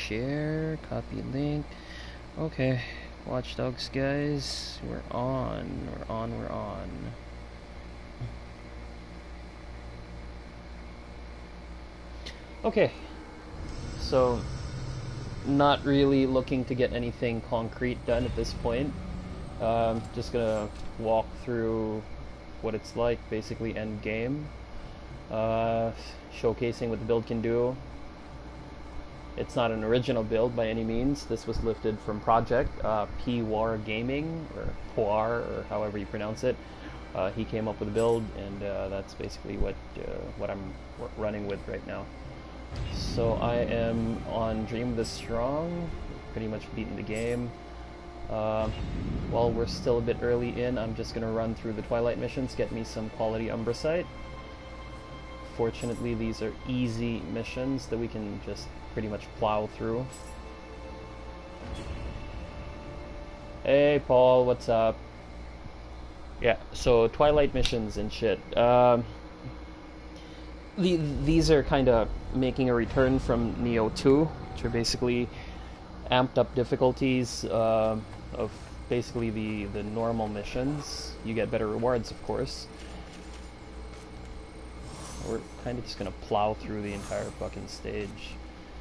share, copy link. Okay, Watch Dogs guys, we're on. Okay, so not really looking to get anything concrete done at this point. Just gonna walk through what it's like, basically Endgame, showcasing what the build can do. It's not an original build by any means. This was lifted from project PWARGaming, or PWAR, or however you pronounce it. He came up with a build, and that's basically what I'm running with right now. So I am on Dream of the Strong, pretty much beaten the game. While we're still a bit early in, I'm just going to run through the Twilight Missions, get me some quality Umbracite. Fortunately, these are easy missions that we can just pretty much plow through. Hey Paul, what's up? Yeah, so Twilight Missions and shit. These are kind of making a return from Nioh 2, which are basically amped up difficulties of basically the normal missions. You get better rewards, of course. We're kind of just gonna plow through the entire fucking stage.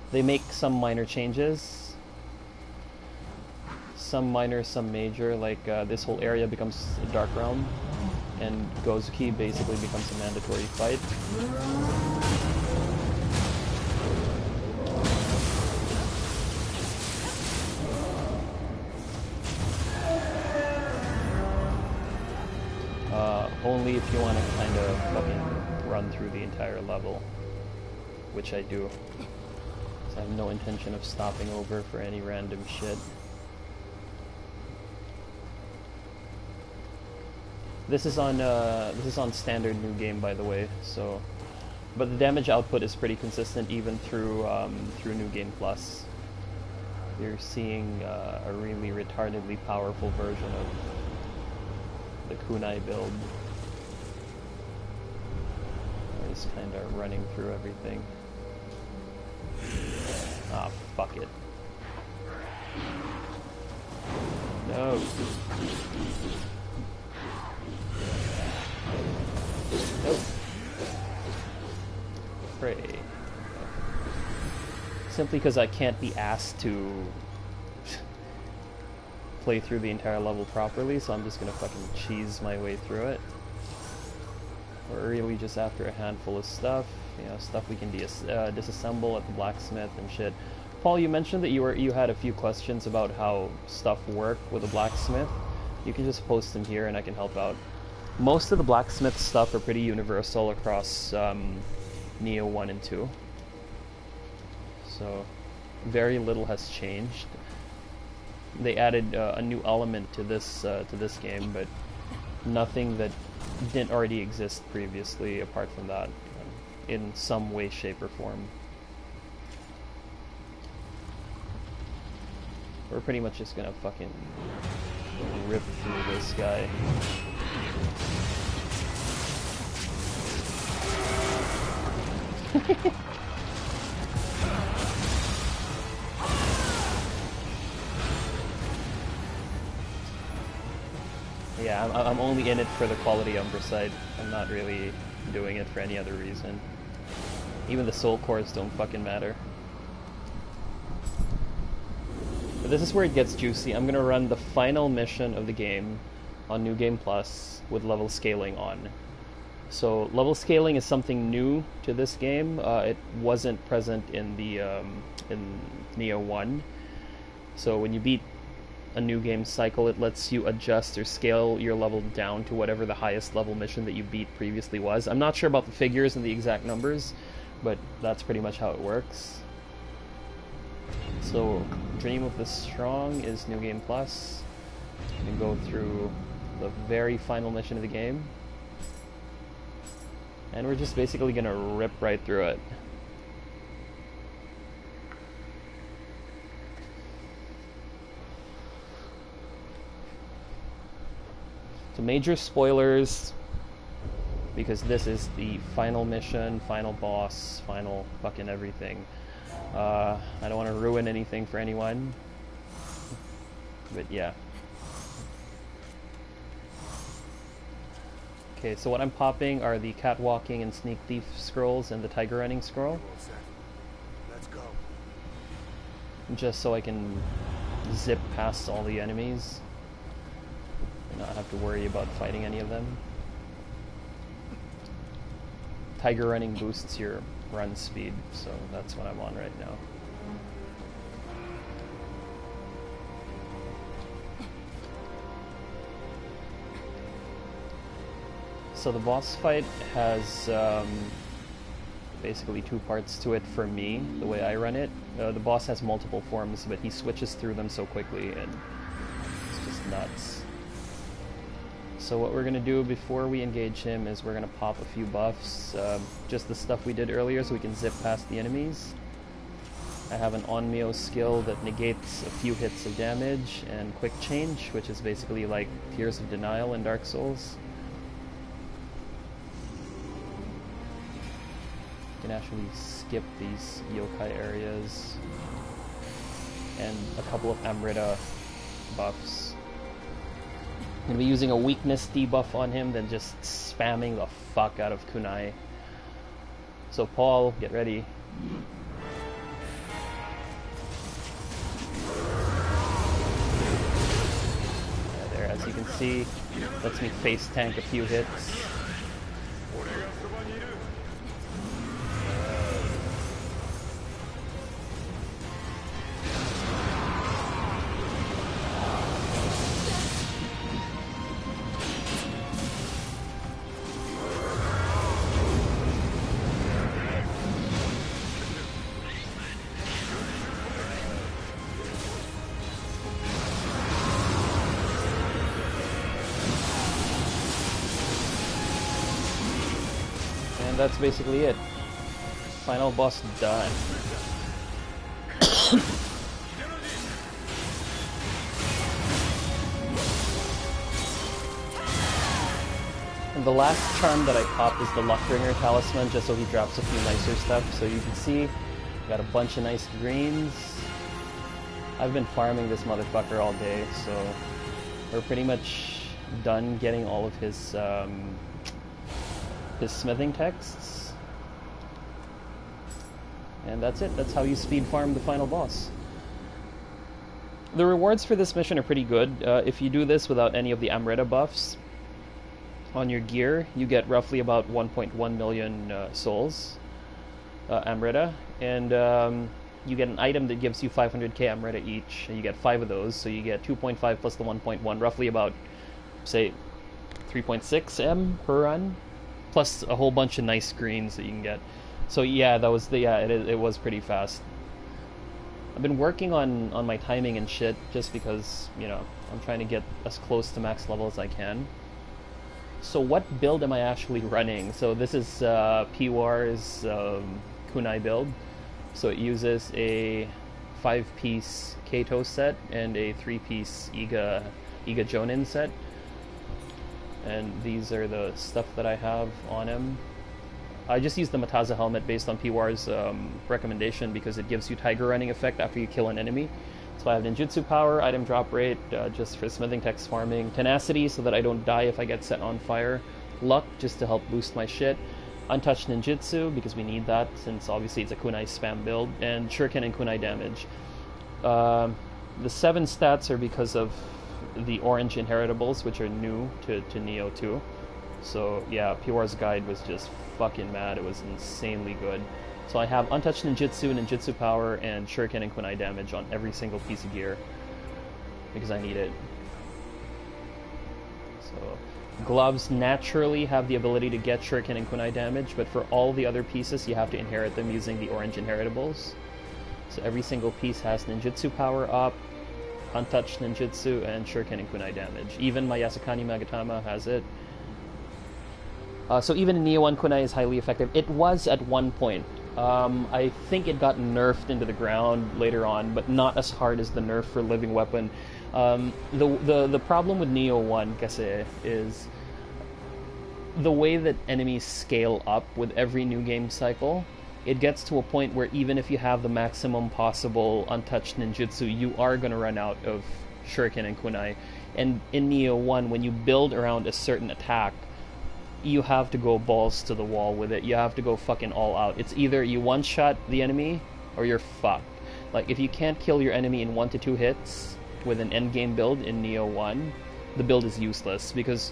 They make some minor changes. Some minor, some major, like this whole area becomes a Dark Realm, and Gozuki basically becomes a mandatory fight. Only if you want to kind of fucking run through the entire level, which I do. So I have no intention of stopping over for any random shit. This is on standard new game, by the way. So, but the damage output is pretty consistent even through New Game Plus. You're seeing a really retardedly powerful version of the kunai build. I'm just kind of running through everything. Ah, fuck it. No. Nope. Pray. Simply because I can't be asked to play through the entire level properly, so I'm just gonna fucking cheese my way through it. We're really just after a handful of stuff, you know, stuff we can disassemble at the Blacksmith and shit. Paul, you mentioned that you had a few questions about how stuff worked with the Blacksmith. You can just post them here and I can help out. Most of the Blacksmith stuff are pretty universal across Nioh 1 and 2. So, very little has changed. They added a new element to this game, but nothing that didn't already exist previously apart from that, in some way, shape, or form. We're pretty much just gonna fucking rip through this guy. Yeah, I'm only in it for the quality Umbracite. I'm not really doing it for any other reason. Even the soul cores don't fucking matter. But this is where it gets juicy. I'm gonna run the final mission of the game on New Game Plus with level scaling on. So level scaling is something new to this game. It wasn't present in the in Nioh 1. So when you beat a new game cycle, it lets you adjust or scale your level down to whatever the highest level mission that you beat previously was. I'm not sure about the figures and the exact numbers, but that's pretty much how it works. So Dream of the Strong is New Game Plus. You can go through the very final mission of the game. And we're just basically gonna rip right through it. So major spoilers, because this is the final mission, final boss, final fucking everything. I don't want to ruin anything for anyone. But yeah. Okay, so what I'm popping are the catwalking and sneak thief scrolls and the tiger running scroll. Let's go. Just so I can zip past all the enemies and not have to worry about fighting any of them. Tiger running boosts your run speed, so that's what I'm on right now. So the boss fight has basically two parts to it for me, the way I run it. The boss has multiple forms, but he switches through them so quickly, and it's just nuts. So what we're going to do before we engage him is we're going to pop a few buffs, just the stuff we did earlier so we can zip past the enemies. I have an on-Mio skill that negates a few hits of damage, and quick change, which is basically like Tears of Denial in Dark Souls. You can actually skip these yokai areas, and a couple of Amrita buffs. I'm going to be using a weakness debuff on him, then just spamming the fuck out of kunai. So Paul, get ready. Yeah, there, as you can see, lets me face tank a few hits. That's basically it. Final boss done. And the last charm that I popped is the Luckbringer Talisman, just so he drops a few nicer stuff. So you can see, got a bunch of nice greens. I've been farming this motherfucker all day, so we're pretty much done getting all of his smithing texts. And that's it. That's how you speed farm the final boss. The rewards for this mission are pretty good. If you do this without any of the Amrita buffs on your gear, you get roughly about 1.1 million souls, Amrita, and you get an item that gives you 500k Amrita each, and you get 5 of those, so you get 2.5 plus the 1.1, roughly about, say, 3.6 M per run, plus a whole bunch of nice greens that you can get. So yeah, that was it was pretty fast. I've been working on my timing and shit, just because, you know, I'm trying to get as close to max level as I can. So what build am I actually running? So this is PWAR's kunai build. So it uses a 5-piece Kato set and a 3-piece Iga Jonin set. And these are the stuff that I have on him. I just used the Mataza helmet based on PWAR's recommendation because it gives you tiger running effect after you kill an enemy. So I have ninjutsu power, item drop rate, just for smithing text farming, tenacity so that I don't die if I get set on fire, luck just to help boost my shit, untouched ninjutsu because we need that since obviously it's a kunai spam build, and shuriken and kunai damage. The 7 stats are because of the orange inheritables, which are new to Nioh 2. So yeah, PWAR's guide was just fucking mad. It was insanely good. So I have untouched ninjutsu, ninjutsu power, and shuriken and kunai damage on every single piece of gear because I need it. So gloves naturally have the ability to get shuriken and kunai damage, but for all the other pieces you have to inherit them using the orange inheritables. So every single piece has ninjutsu power up, untouched ninjutsu, and shuriken and kunai damage. Even my Yasukani Magatama has it. So even in Nioh 1 kunai is highly effective. It was at one point. I think it got nerfed into the ground later on, but not as hard as the nerf for living weapon. The problem with Nioh 1 kasi is the way that enemies scale up with every new game cycle it gets to a point where even if you have the maximum possible untouched ninjutsu, you are going to run out of shuriken and kunai. And in Nioh 1, when you build around a certain attack, you have to go balls to the wall with it. You have to go fucking all out. It's either you one-shot the enemy or you're fucked. Like, if you can't kill your enemy in 1 to 2 hits with an endgame build in Nioh 1, the build is useless because,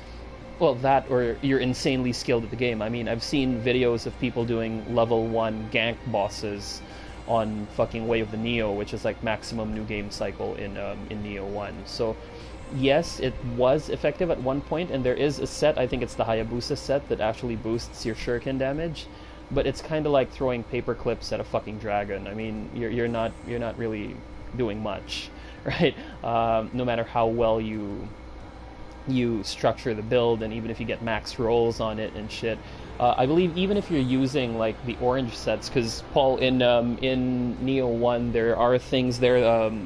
well, that or you're insanely skilled at the game. I mean, I've seen videos of people doing level 1 gank bosses on fucking Way of the Nioh, which is like maximum new game cycle in Nioh 1. So yes, it was effective at one point, and there is a set, I think it's the Hayabusa set, that actually boosts your shuriken damage, but it's kind of like throwing paper clips at a fucking dragon. I mean, you're not really doing much, right? No matter how well you structure the build, and even if you get max rolls on it and shit. I believe even if you're using like the orange sets, because Paul, in Nioh 1 there are things there.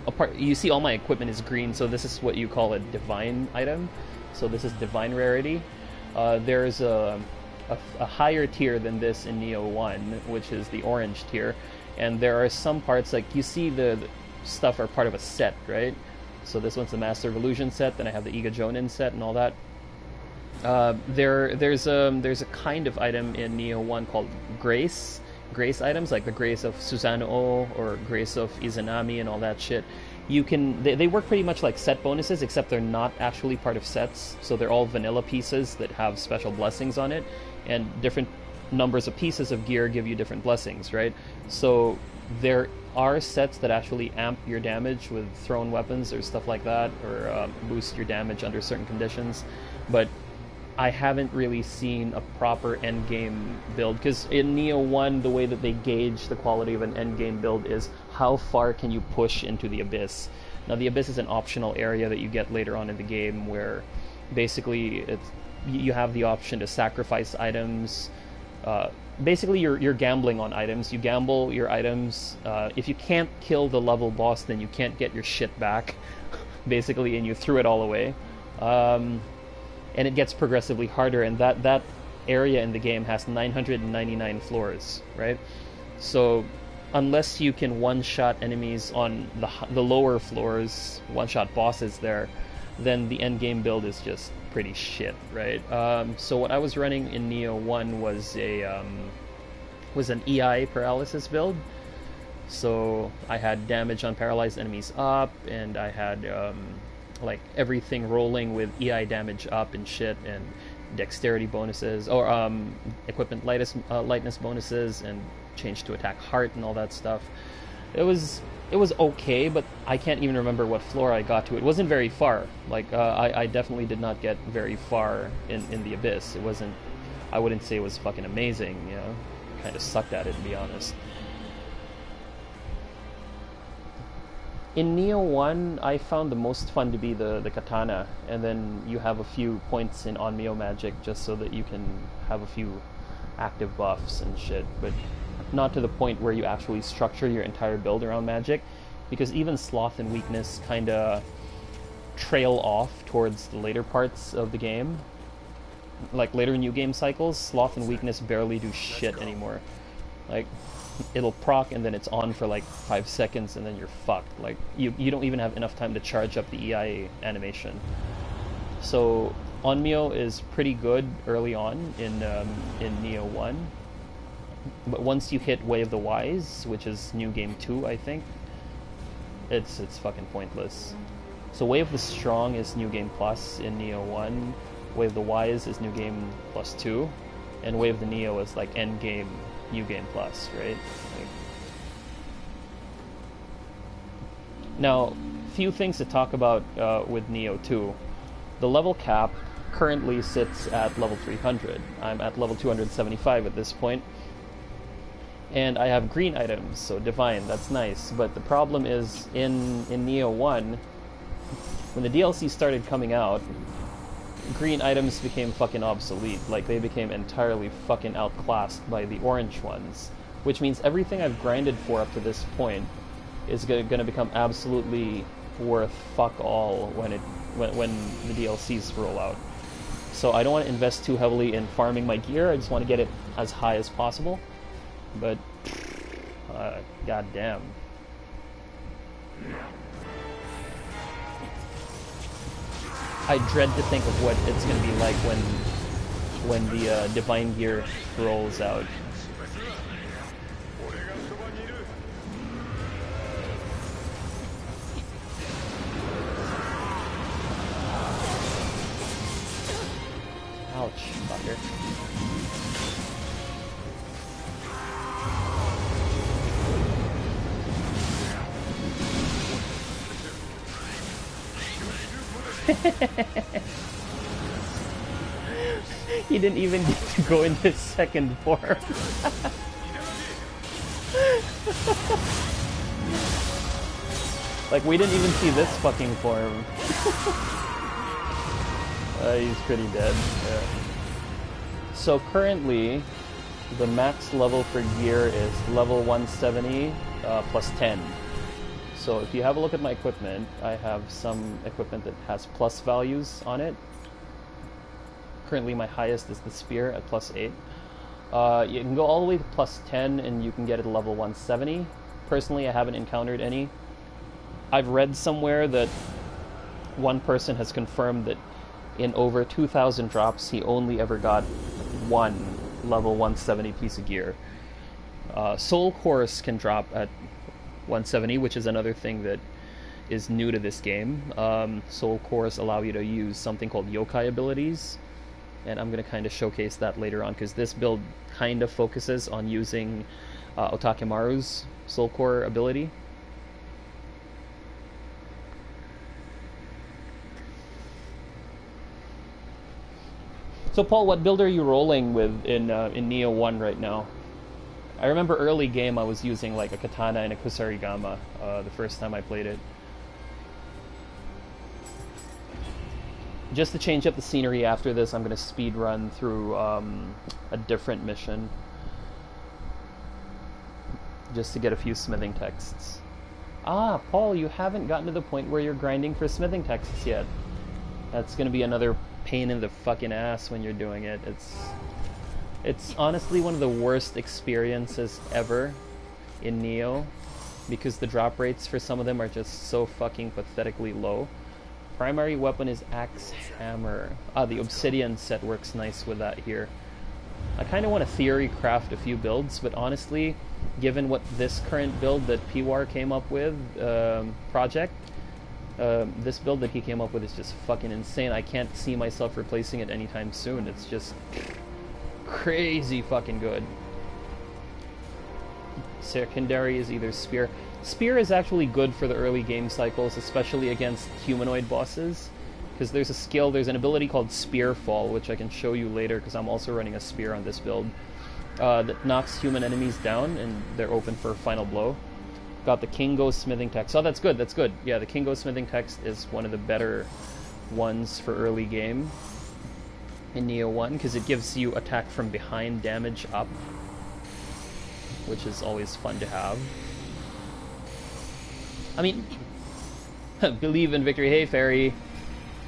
Apart, you see all my equipment is green, so this is what you call a divine item. So this is divine rarity. There's a higher tier than this in Nioh 1, which is the orange tier, and there are some parts, like you see the stuff are part of a set, right? So this one's the Master of Illusion set, then I have the Iga Jonin set and all that. There's a kind of item in Nioh 1 called grace items, like the grace of Susanoo or grace of Izanami and all that shit. They work pretty much like set bonuses, except they're not actually part of sets, so they're all vanilla pieces that have special blessings on it, and different numbers of pieces of gear give you different blessings, right? So there are sets that actually amp your damage with thrown weapons or stuff like that, or boost your damage under certain conditions, but I haven't really seen a proper endgame build, because in Nioh 1, the way that they gauge the quality of an endgame build is how far can you push into the Abyss. Now, the Abyss is an optional area that you get later on in the game, where basically you have the option to sacrifice items. Basically, you're gambling on items. You gamble your items. If you can't kill the level boss, then you can't get your shit back, basically, and you threw it all away. And it gets progressively harder, and that area in the game has 999 floors, right? So unless you can one-shot enemies on the lower floors, one-shot bosses there, then the endgame build is just pretty shit, right? So what I was running in Nioh 1 was an EI paralysis build. So I had damage on paralyzed enemies up, and I had like everything rolling with EI damage up and shit, and dexterity bonuses, or equipment lightness bonuses, and change to attack heart and all that stuff. It was okay, but I can't even remember what floor I got to. It wasn't very far. Like I definitely did not get very far in the Abyss. It wasn't. I wouldn't say it was fucking amazing. You know, kind of sucked at it, to be honest. In Nioh 1, I found the most fun to be the katana, and then you have a few points in Onmyo magic just so that you can have a few active buffs and shit, but not to the point where you actually structure your entire build around magic, because even sloth and weakness kind of trail off towards the later parts of the game. Like later new game cycles, sloth and weakness barely do shit anymore. Like, it'll proc and then it's on for like 5 seconds and then you're fucked. Like, you don't even have enough time to charge up the EI animation. So Onmyo is pretty good early on in Nioh 1, but once you hit Way of the Wise, which is New Game 2, I think, it's fucking pointless. So Way of the Strong is New Game Plus in Nioh 1, Way of the Wise is New Game Plus 2, and Way of the Nioh is like Endgame New Game Plus, right? Like, now, few things to talk about with Nioh 2. The level cap currently sits at level 300. I'm at level 275 at this point. And I have green items, so divine, that's nice. But the problem is, in Nioh 1, when the DLC started coming out, green items became fucking obsolete. Like, they became entirely fucking outclassed by the orange ones. Which means everything I've grinded for up to this point is gonna become absolutely worth fuck all when the DLCs roll out. So I don't want to invest too heavily in farming my gear, I just want to get it as high as possible. but god damn. I dread to think of what it's gonna be like when the divine gear rolls out. Ouch, fucker. He didn't even get to go in his second form. Like, we didn't even see this fucking form. He's pretty dead. Yeah. So currently, the max level for gear is level 170 plus 10. So if you have a look at my equipment, I have some equipment that has plus values on it. Currently my highest is the spear at plus 8. You can go all the way to plus 10 and you can get it to level 170. Personally, I haven't encountered any. I've read somewhere that one person has confirmed that in over 2,000 drops, he only ever got one level 170 piece of gear. Soul Cores can drop at 170, which is another thing that is new to this game. Soul Cores allow you to use something called yokai abilities, and I'm going to kind of showcase that later on, because this build kind of focuses on using Otakemaru's Soul Core ability. So Paul, what build are you rolling with in Nioh 1 right now? I remember early game I was using like a katana and a kusarigama the first time I played it. Just to change up the scenery after this, I'm going to speed run through a different mission. Just to get a few smithing texts. Ah, Paul, you haven't gotten to the point where you're grinding for smithing texts yet. That's going to be another pain in the fucking ass when you're doing it. It's honestly one of the worst experiences ever in Nioh, because the drop rates for some of them are just so fucking pathetically low. Primary weapon is Axe Hammer. Ah, the Obsidian set works nice with that here. I kind of want to theory craft a few builds, but honestly, given what this current build that PWAR came up with, Project, this build that he came up with is just fucking insane. I can't see myself replacing it anytime soon. It's just crazy fucking good. Secondary is either Spear. Spear is actually good for the early game cycles, especially against humanoid bosses, because there's a skill, there's an ability called Spear Fall, which I can show you later because I'm also running a spear on this build, that knocks human enemies down and they're open for a final blow. Got the Kingo Smithing Text. Oh, that's good, that's good. Yeah, the Kingo Smithing Text is one of the better ones for early game in Nioh 1, because it gives you attack from behind damage up, which is always fun to have. I mean, believe in victory. Hey, Fairy.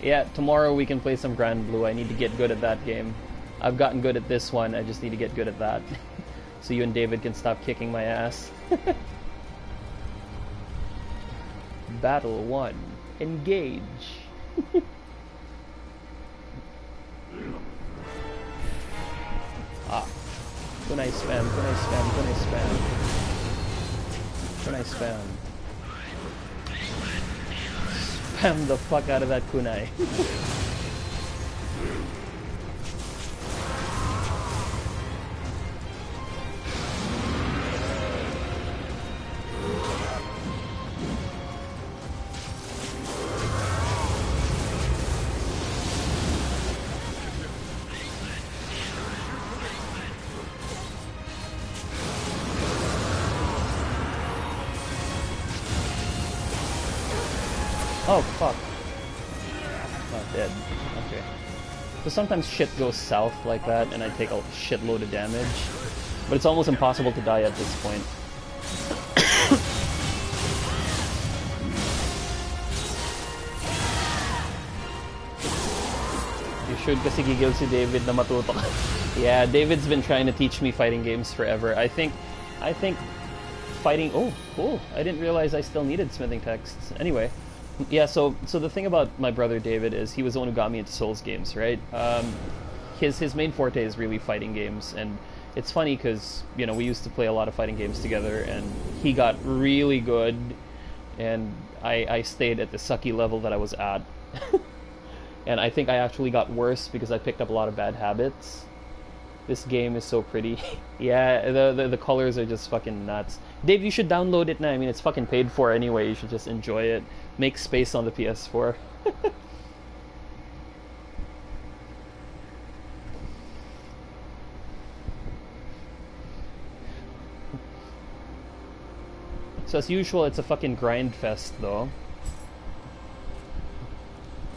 Yeah, tomorrow we can play some Grand Blue. I need to get good at that game. I've gotten good at this one, I just need to get good at that. So you and David can stop kicking my ass. Battle 1. Engage. Ah. Kunai spam, kunai spam, kunai spam. Kunai spam. Spam the fuck out of that kunai. Oh, fuck. Not dead. Okay. So sometimes shit goes south like that, and I take a shitload of damage. But it's almost impossible to die at this point. You should kasi gigil si David na matuto. Yeah, David's been trying to teach me fighting games forever. I think fighting... Oh, cool. I didn't realize I still needed smithing texts. Anyway, yeah, so the thing about my brother David is he was the one who got me into Souls games, right? His main forte is really fighting games, and it's funny because, you know, we used to play a lot of fighting games together, and he got really good, and I stayed at the sucky level that I was at. And I think I actually got worse because I picked up a lot of bad habits. This game is so pretty. Yeah, the colors are just fucking nuts. Dave, you should download it now. I mean, it's fucking paid for anyway. You should just enjoy it. Make space on the PS4. So as usual, it's a fucking grind fest, though.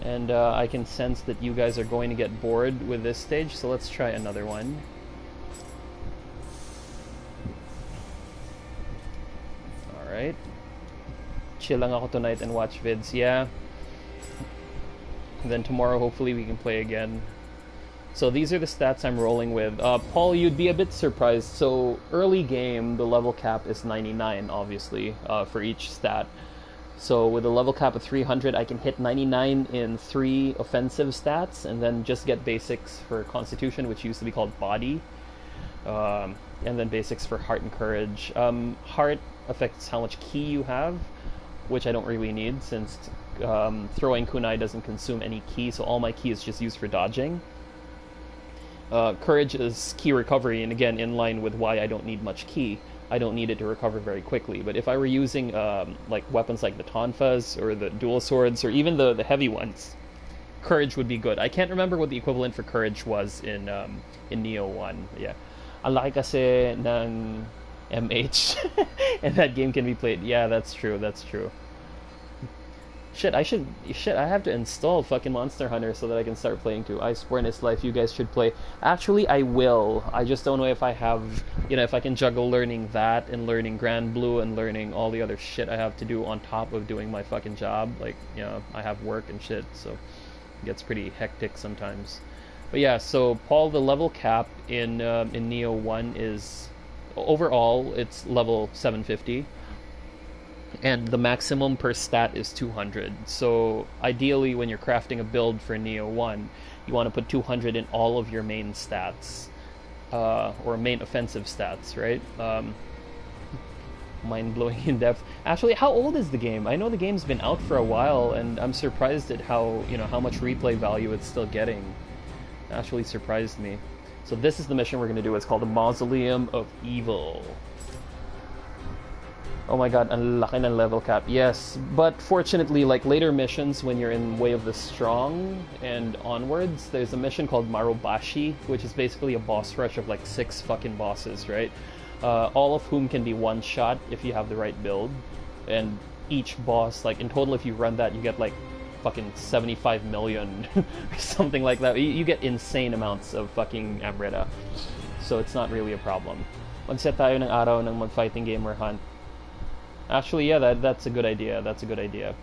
And I can sense that you guys are going to get bored with this stage, so let's try another one. Alright. Chill lang ako tonight and watch vids, yeah. And then tomorrow, hopefully, we can play again. So these are the stats I'm rolling with. Paul, you'd be a bit surprised. So early game, the level cap is 99, obviously, for each stat. So with a level cap of 300, I can hit 99 in 3 offensive stats, and then just get basics for Constitution, which used to be called Body, and then basics for Heart and Courage. Heart affects how much ki you have, which I don't really need, since throwing kunai doesn't consume any ki, so all my ki is just used for dodging. Courage is ki recovery, and again, in line with why I don't need much ki. I don't need it to recover very quickly. But if I were using like weapons like the tonfas or the dual swords or even the heavy ones, courage would be good. I can't remember what the equivalent for courage was in Nioh 1. Yeah, ang laki kasi ng MH, and that game can be played. Yeah, that's true. That's true. Shit, I have to install fucking Monster Hunter so that I can start playing too. SoulsBorne is life, you guys should play. Actually, I will. I just don't know if I have, you know, if I can juggle learning that and learning Grand Blue and learning all the other shit I have to do on top of doing my fucking job. Like, you know, I have work and shit, so it gets pretty hectic sometimes. But yeah, so Paul, the level cap in Nioh 1 is, overall, it's level 750. And the maximum per stat is 200. So ideally, when you're crafting a build for Nioh 1, you want to put 200 in all of your main stats, or main offensive stats, right? Mind-blowing in depth. Actually, how old is the game? I know the game's been out for a while, and I'm surprised at how, you know, how much replay value it's still getting. It actually surprised me. So this is the mission we're going to do. It's called the Mausoleum of Evil. Oh my god, ang laki ng level cap. Yes, but fortunately, like later missions when you're in Way of the Strong and onwards, there's a mission called Marobashi, which is basically a boss rush of like 6 fucking bosses, right? All of whom can be one-shot if you have the right build. And each boss, like in total, if you run that, you get like fucking 75 million or something like that. You get insane amounts of fucking Amrita. So it's not really a problem. Mag-set tayo ng araw ng mag-fighting game or hunt. Actually, yeah, that's a good idea. That's a good idea.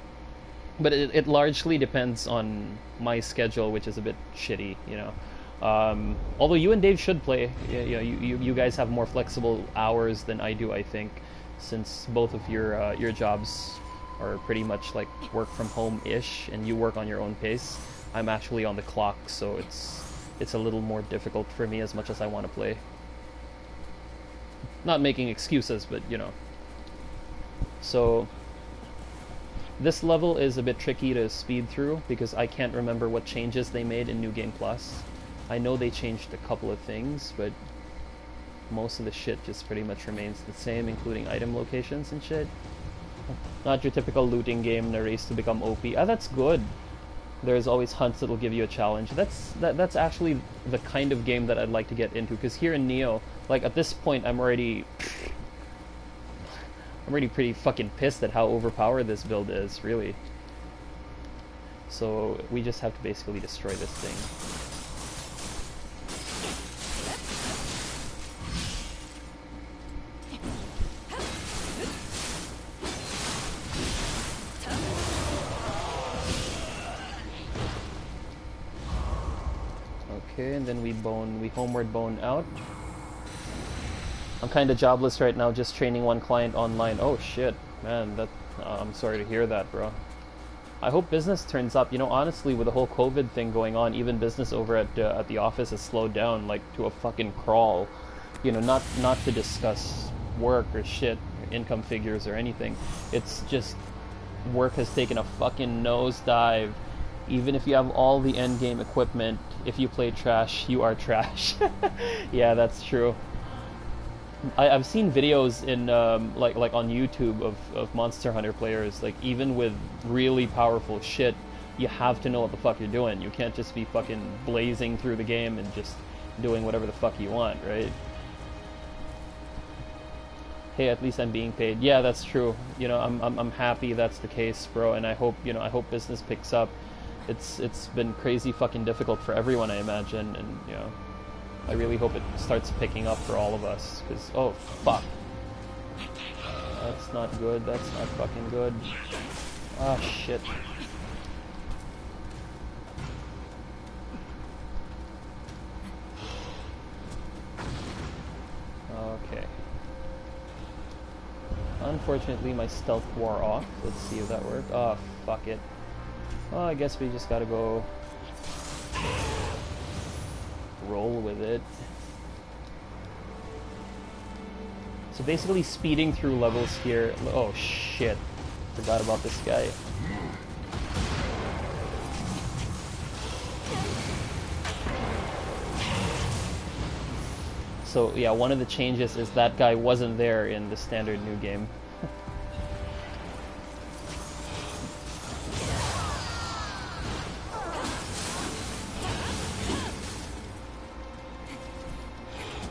But it largely depends on my schedule, which is a bit shitty, you know. Although you and Dave should play. You know, you guys have more flexible hours than I do, I think, since both of your jobs are pretty much like work from home-ish, and you work on your own pace. I'm actually on the clock, so it's a little more difficult for me as much as I want to play. Not making excuses, but you know. So this level is a bit tricky to speed through because I can't remember what changes they made in New Game Plus. I know they changed a couple of things, but most of the shit just pretty much remains the same, including item locations and shit. Not your typical looting game, the race to become OP. Ah, that's good. There's always hunts that'll give you a challenge. That's actually the kind of game that I'd like to get into, because here in Nioh, like at this point, I'm already pretty fucking pissed at how overpowered this build is, really. So we just have to basically destroy this thing. Okay, and then we homeward bone out. I'm kind of jobless right now, just training one client online. Oh shit, man, I'm sorry to hear that, bro. I hope business turns up. You know, honestly, with the whole COVID thing going on, even business over at the office has slowed down, like, to a fucking crawl. You know, not to discuss work or shit, or income figures or anything. It's just work has taken a fucking nosedive. Even if you have all the endgame equipment, if you play trash, you are trash. Yeah, that's true. I've seen videos in like on YouTube of Monster Hunter players, like, even with really powerful shit, you have to know what the fuck you're doing. You can't just be fucking blazing through the game and just doing whatever the fuck you want, right? Hey, at least I'm being paid. Yeah, that's true. You know, I'm happy that's the case, bro, and I hope, you know, I hope business picks up. It's been crazy fucking difficult for everyone, I imagine, and, you know, I really hope it starts picking up for all of us, because, oh, fuck. That's not good, that's not fucking good. Ah, shit. Okay. Unfortunately, my stealth wore off. Let's see if that worked. Oh, fuck it. Oh, I guess we just gotta go roll with it. So basically speeding through levels here. Oh shit, forgot about this guy. So yeah, one of the changes is that guy wasn't there in the standard new game.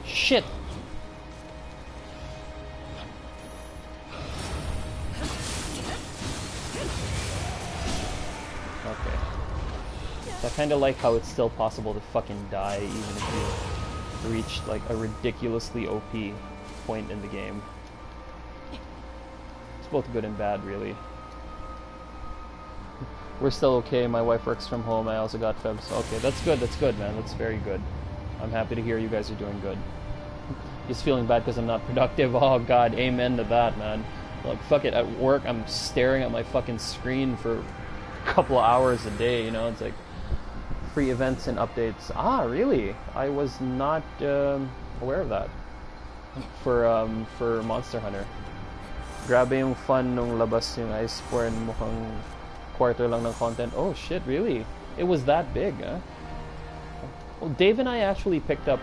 Shit! Okay. So I kinda like how it's still possible to fucking die even if you reach like a ridiculously OP point in the game. It's both good and bad, really. We're still okay. My wife works from home. I also got Febs. Okay, that's good, man. That's very good. I'm happy to hear you guys are doing good. Just feeling bad because I'm not productive. Oh god, amen to that, man. Like, fuck it, at work I'm staring at my fucking screen for a couple of hours a day, you know? It's like free events and updates. Ah, really? I was not aware of that for Monster Hunter. Grabe yung fun nung labas yung Iceborne, mukhang quarter lang ng content. Oh shit, really? It was that big, huh? Well, Dave and I actually picked up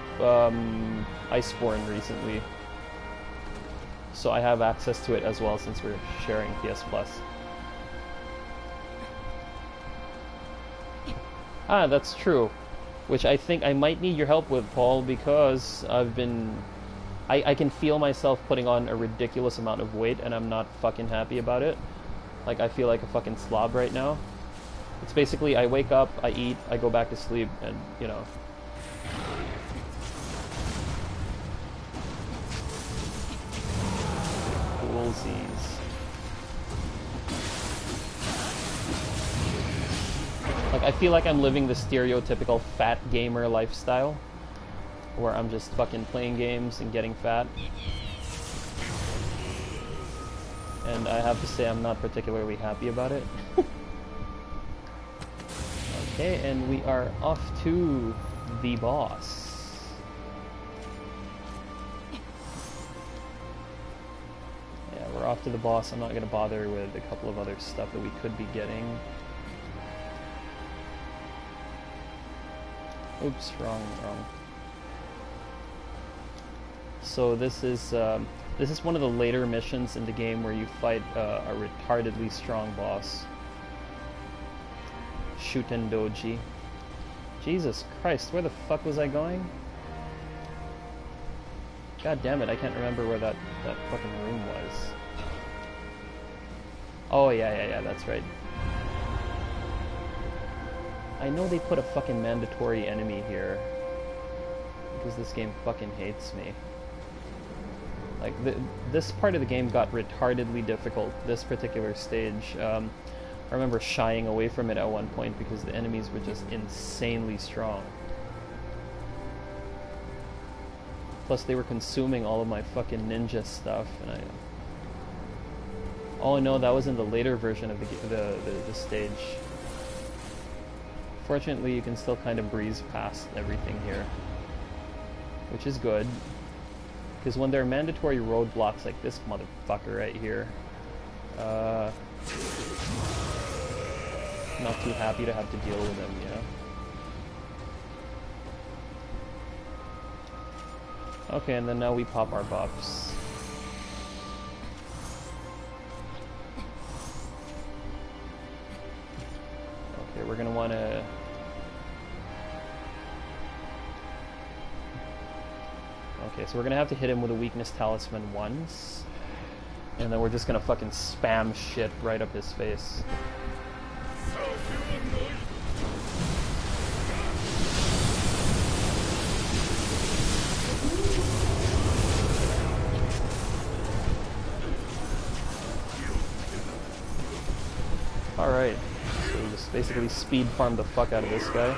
Iceborne recently, so I have access to it as well since we're sharing PS Plus. Ah, that's true, which I think I might need your help with, Paul, because I can feel myself putting on a ridiculous amount of weight and I'm not fucking happy about it. Like, I feel like a fucking slob right now. It's basically, I wake up, I eat, I go back to sleep, and, you know. Coolsies. Like, I feel like I'm living the stereotypical fat gamer lifestyle, where I'm just fucking playing games and getting fat. And I have to say, I'm not particularly happy about it. Okay, and we are off to the boss. Yeah, we're off to the boss. I'm not going to bother with a couple of other stuff that we could be getting. Oops, wrong. So this is one of the later missions in the game where you fight a retardedly strong boss. Shuten Doji. Jesus Christ, where the fuck was I going? God damn it, I can't remember where that fucking room was. Oh yeah, that's right. I know they put a fucking mandatory enemy here because this game fucking hates me. Like, this part of the game got retardedly difficult, this particular stage. I remember shying away from it at one point because the enemies were just insanely strong. Plus they were consuming all of my fucking ninja stuff, and oh no, that was in the later version of the stage. Fortunately, you can still kind of breeze past everything here, which is good. Because when there are mandatory roadblocks like this motherfucker right here, not too happy to have to deal with him, you know? Okay, and then now we pop our buffs. Okay, we're gonna wanna... Okay, so we're gonna have to hit him with a weakness talisman once. And then we're just gonna fucking spam shit right up his face. Alright, so we just basically speed farm the fuck out of this guy.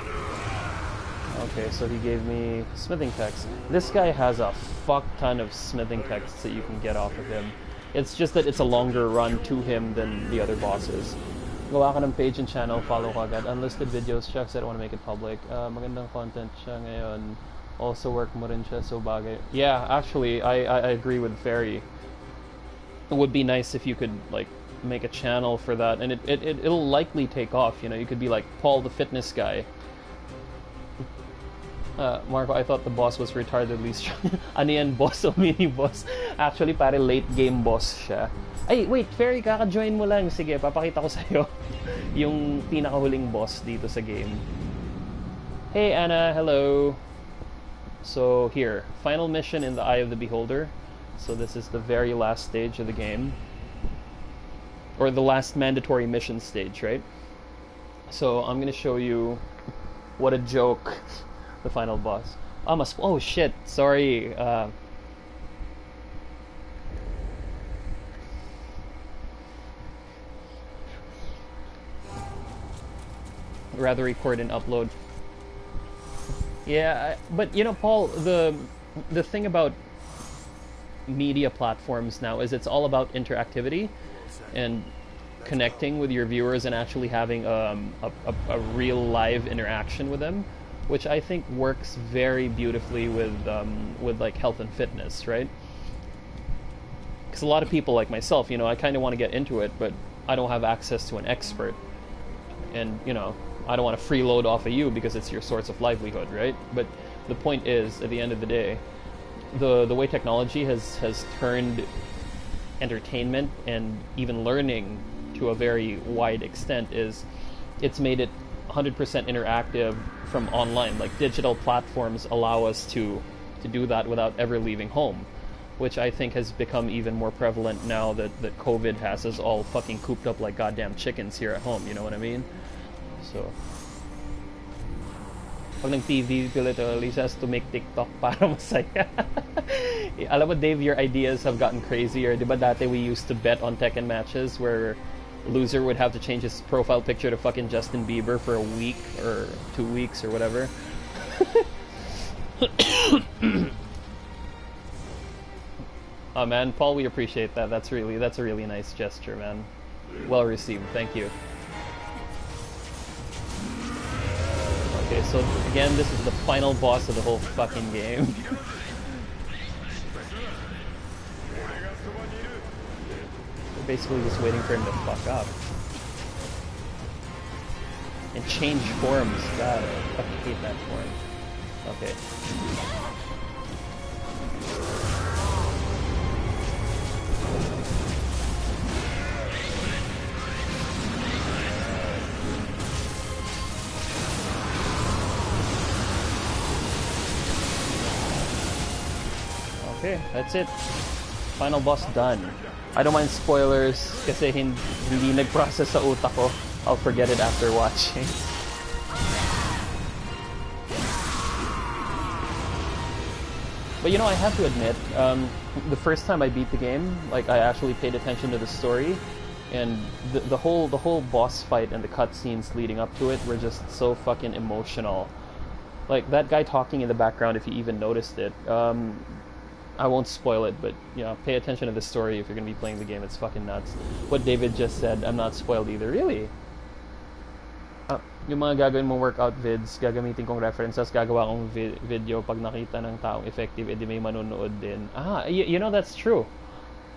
Okay, so he gave me smithing text. This guy has a fuck ton of smithing texts that you can get off of him. It's just that it's a longer run to him than the other bosses. Gawa ka ng page and channel, follow ka agad. Unlisted videos, shucks, I don't want to make it public. Magandang content siya ngayon. Also work mo rin siya, so bagay. Yeah, actually, I agree with Fairy. It would be nice if you could, like, make a channel for that, and it'll likely take off, you know. You could be like Paul the fitness guy. Marco, I thought the boss was retardedly strong. Ano yan, boss o mini boss? Actually, pare late game boss siya. Ay, wait, Fairy, kaka-join mo lang. Sige, papakita ko sa'yo yung pinakahuling boss dito sa game. Hey Anna, hello. So here, final mission in the Eye of the Beholder. So this is the very last stage of the game. Or the last mandatory mission stage, right? So I'm gonna show you what a joke the final boss. Oh shit, sorry. Rather record and upload. Yeah, but you know, Paul, the thing about media platforms now is it's all about interactivity and connecting with your viewers and actually having a real live interaction with them, which I think works very beautifully with like health and fitness, right? Because a lot of people like myself, you know, I kind of want to get into it, but I don't have access to an expert, and you know, I don't want to freeload off of you because it's your source of livelihood, right? But the point is, at the end of the day, the way technology has turned entertainment and even learning to a very wide extent is it's made it 100% interactive from online. Like digital platforms allow us to do that without ever leaving home, which I think has become even more prevalent now that COVID has us all fucking cooped up like goddamn chickens here at home, you know what I mean? So pag nag-TV, literally has to make TikTok para masaya. Alam mo, Dave, your ideas have gotten crazier. Diba dati we used to bet on Tekken matches where loser would have to change his profile picture to fucking Justin Bieber for a week or 2 weeks or whatever. Oh man, Paul, we appreciate that. That's a really nice gesture, man. Well received. Thank you. Okay, so again, this is the final boss of the whole fucking game. We're basically just waiting for him to fuck up. And change forms. God, I fucking hate that form. Okay. Okay, that's it. Final boss done. I don't mind spoilers kasi hindi nag-process sa utak ko. I'll forget it after watching. But you know, I have to admit, the first time I beat the game, like I actually paid attention to the story, and the whole boss fight and the cutscenes leading up to it were just so fucking emotional. Like, that guy talking in the background, if you even noticed it, I won't spoil it, but, you know, pay attention to the story if you're going to be playing the game. It's fucking nuts. What David just said, I'm not spoiled either. Really? Yung mga gagawin mong workout vids, gagamitin kong references, gagawa kong video pag nakita ng taong effective, edi may manonood din. You know, that's true.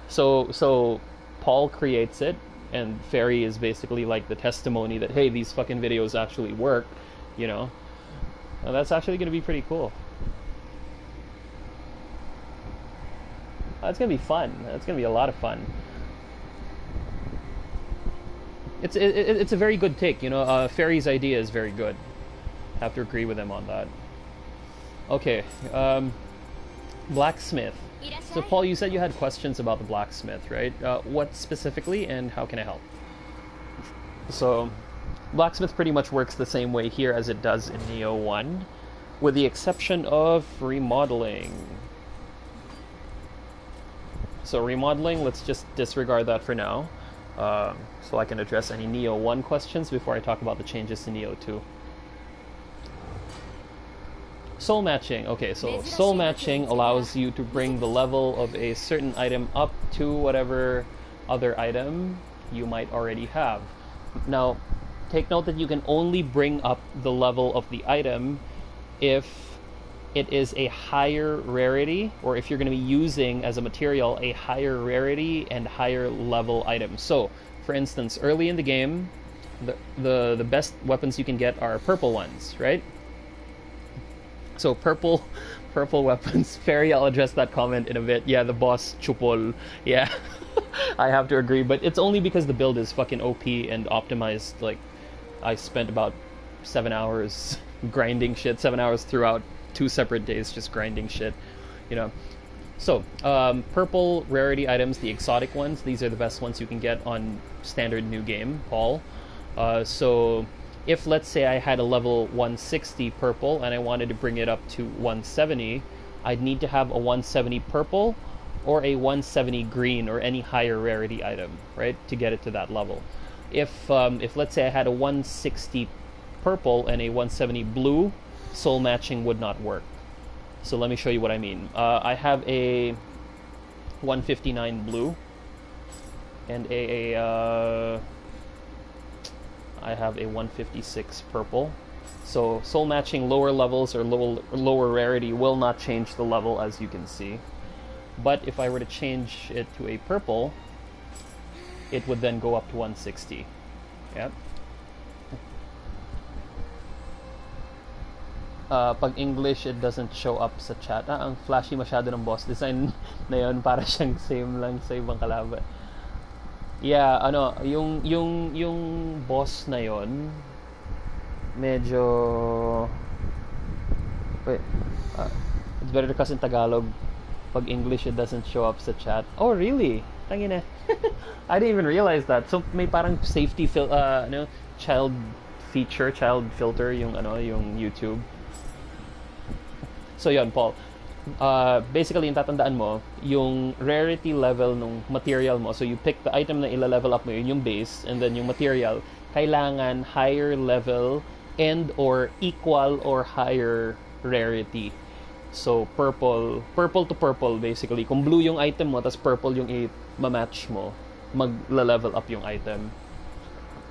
So Paul creates it, and Ferry is basically like the testimony that, hey, these fucking videos actually work, you know. And that's actually going to be pretty cool. It's going to be fun. It's going to be a lot of fun. It's a very good take, you know. Ferry's idea is very good. Have to agree with him on that. Okay, Blacksmith. So Paul, you said you had questions about the Blacksmith, right? What specifically, and how can I help? So, Blacksmith pretty much works the same way here as it does in Nioh 1, with the exception of remodeling. So remodeling, let's just disregard that for now. So I can address any Nioh 1 questions before I talk about the changes to Nioh 2. Soul matching. Okay, so soul matching allows you to bring the level of a certain item up to whatever other item you might already have. Now, take note that you can only bring up the level of the item if it is a higher rarity, or if you're going to be using as a material a higher rarity and higher level item. So, for instance, early in the game, the best weapons you can get are purple ones, right? So purple weapons. Ferry, I'll address that comment in a bit. Yeah, the boss chupol. Yeah, I have to agree, but it's only because the build is fucking OP and optimized. Like, I spent about 7 hours grinding shit, 7 hours throughout 2 separate days just grinding shit, you know. So, purple rarity items, the exotic ones, these are the best ones you can get on standard new game, Paul. So, if let's say I had a level 160 purple and I wanted to bring it up to 170, I'd need to have a 170 purple or a 170 green or any higher rarity item, right, to get it to that level. If let's say I had a 160 purple and a 170 blue, soul matching would not work. So let me show you what I mean. I have a 159 blue and I have a 156 purple. So soul matching lower levels or lower rarity will not change the level, as you can see. But if I were to change it to a purple, it would then go up to 160. Yep. Pag English, it doesn't show up sa chat. Ang flashy masyado ng boss design na yun, para siyang same lang sa ibang kalaban. Yeah, yung boss na yun, medyo... Wait, it's better to cuss in Tagalog. Pag English, it doesn't show up sa chat. Oh, really? Tangina. I didn't even realize that. So may parang safety child feature, child filter yung YouTube. So yun, Paul. Basically, yung tatandaan mo, yung rarity level ng material mo. So you pick the item na ila-level up mo, yun yung base, and then yung material, kailangan higher level and or equal or higher rarity. So purple to purple, basically. Kung blue yung item mo, tas purple yung i-match mo, mag-level up yung item.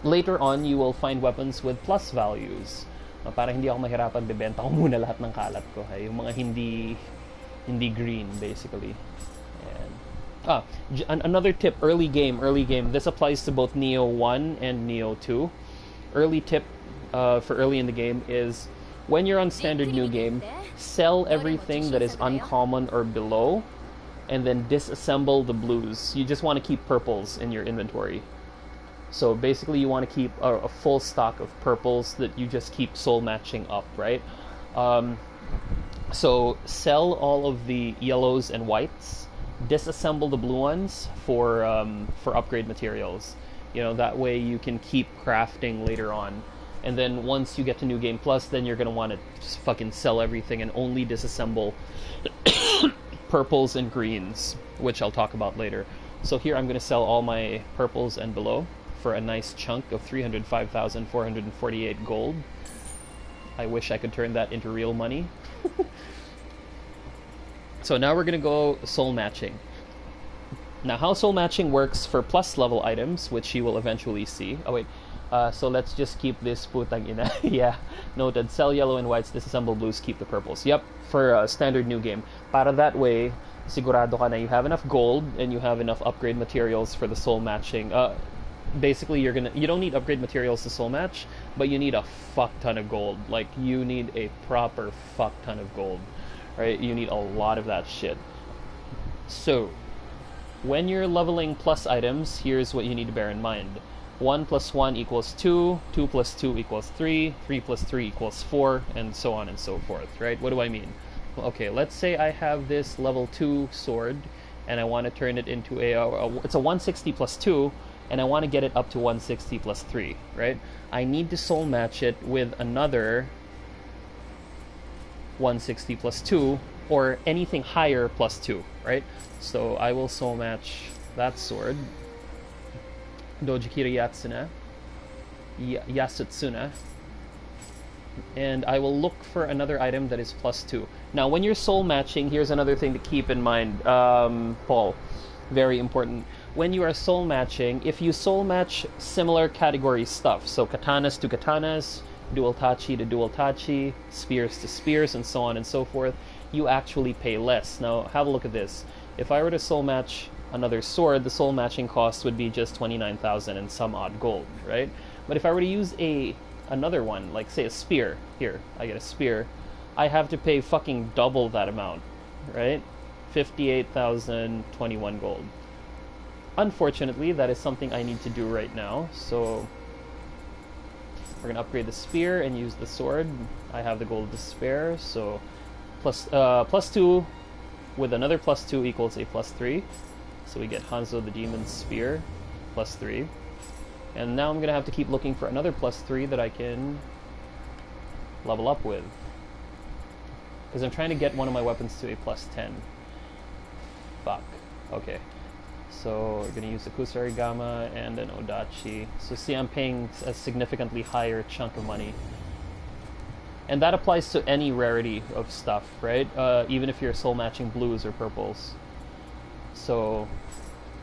Later on, you will find weapons with plus values. Para hindi ako mahirapan, bibenta ko muna lahat ng kalat ko. Yung mga hindi green, basically. And another tip, early game. This applies to both Nioh 1 and Nioh 2. Early tip for early in the game is, when you're on standard new game, sell everything that is uncommon or below, and then disassemble the blues. You just want to keep purples in your inventory. So basically you want to keep a full stock of purples that you just keep soul matching up, right? So sell all of the yellows and whites, disassemble the blue ones for upgrade materials. You know, that way you can keep crafting later on. And then once you get to New Game Plus, then you're going to want to just fucking sell everything and only disassemble purples and greens, which I'll talk about later. So here I'm going to sell all my purples and below for a nice chunk of 305,448 gold. I wish I could turn that into real money. So now we're gonna go soul matching. Now how soul matching works for plus level items, which you will eventually see. Oh wait, so let's just keep this putang ina. Yeah, noted. Sell yellow and whites, disassemble blues, keep the purples. Yep, for standard new game. Para that way, sigurado ka na you have enough gold and you have enough upgrade materials for the soul matching. Basically, you don't need upgrade materials to soul match, but you need a fuck ton of gold. Like, you need a proper fuck ton of gold, right? You need a lot of that shit. So when you're leveling plus items, here's what you need to bear in mind. 1 plus 1 equals 2, 2 plus 2 equals 3, 3 plus 3 equals 4, and so on and so forth, right? What do I mean? Okay, let's say I have this level 2 sword, and I want to turn it into it's a 160 plus 2, and I want to get it up to 160 plus 3, right? I need to soul match it with another 160 plus 2, or anything higher plus 2, right? So I will soul match that sword, Dojikira Yasutsuna, and I will look for another item that is plus 2. Now, when you're soul matching, here's another thing to keep in mind, Paul. Very important. When you are soul matching, if you soul match similar category stuff, so katanas to katanas, dual tachi to dual tachi, spears to spears, and so on and so forth, you actually pay less. Now, have a look at this. If I were to soul match another sword, the soul matching cost would be just 29,000 and some odd gold, right? But if I were to use another one, like say a spear, here, I get a spear, I have to pay fucking double that amount, right? 58,021 gold. Unfortunately, that is something I need to do right now, so we're gonna upgrade the spear and use the sword. I have the gold to spare, so plus 2 with another plus 2 equals a plus 3. So we get Hanzo the Demon's Spear, plus 3. And now I'm gonna have to keep looking for another plus 3 that I can level up with, because I'm trying to get one of my weapons to a plus 10. Fuck. Okay. So we're going to use the Kusari Gama and an Odachi. So see, I'm paying a significantly higher chunk of money. And that applies to any rarity of stuff, right? Even if you're soul matching blues or purples. So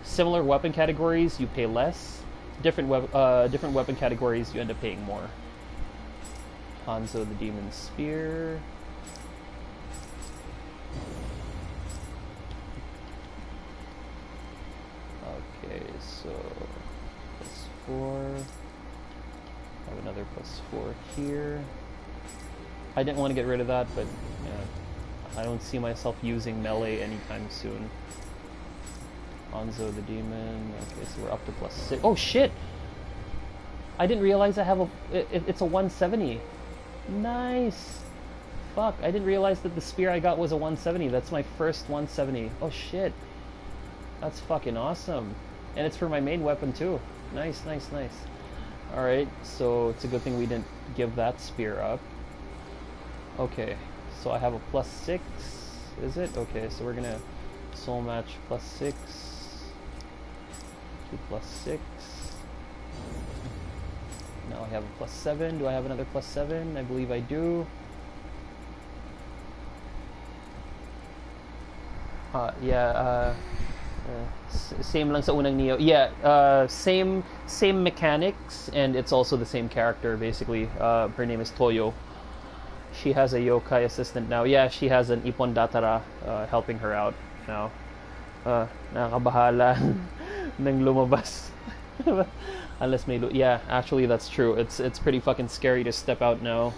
similar weapon categories, you pay less. Different weapon categories, you end up paying more. Hanzo the Demon's Spear. Okay, so plus 4. Have another plus 4 here. I didn't want to get rid of that, but yeah, I don't see myself using melee anytime soon. Hanzo the Demon. Okay, so we're up to plus 6. Oh shit! I didn't realize I have it's a 170. Nice! Fuck, I didn't realize that the spear I got was a 170. That's my first 170. Oh shit. That's fucking awesome. And it's for my main weapon too. Nice, nice, nice. Alright, so it's a good thing we didn't give that spear up. Okay, so I have a plus 6. Is it? Okay, so we're gonna soul match plus 6 to plus 6. Now I have a plus 7. Do I have another plus 7? I believe I do. Same lang sa unang Nioh. Yeah, same mechanics, and it's also the same character, basically. Her name is Toyo. She has a yokai assistant now. Yeah, she has an Ippon Datara helping her out now. Nakakabahala nang lumabas. Unless may yeah, actually that's true. It's pretty fucking scary to step out now,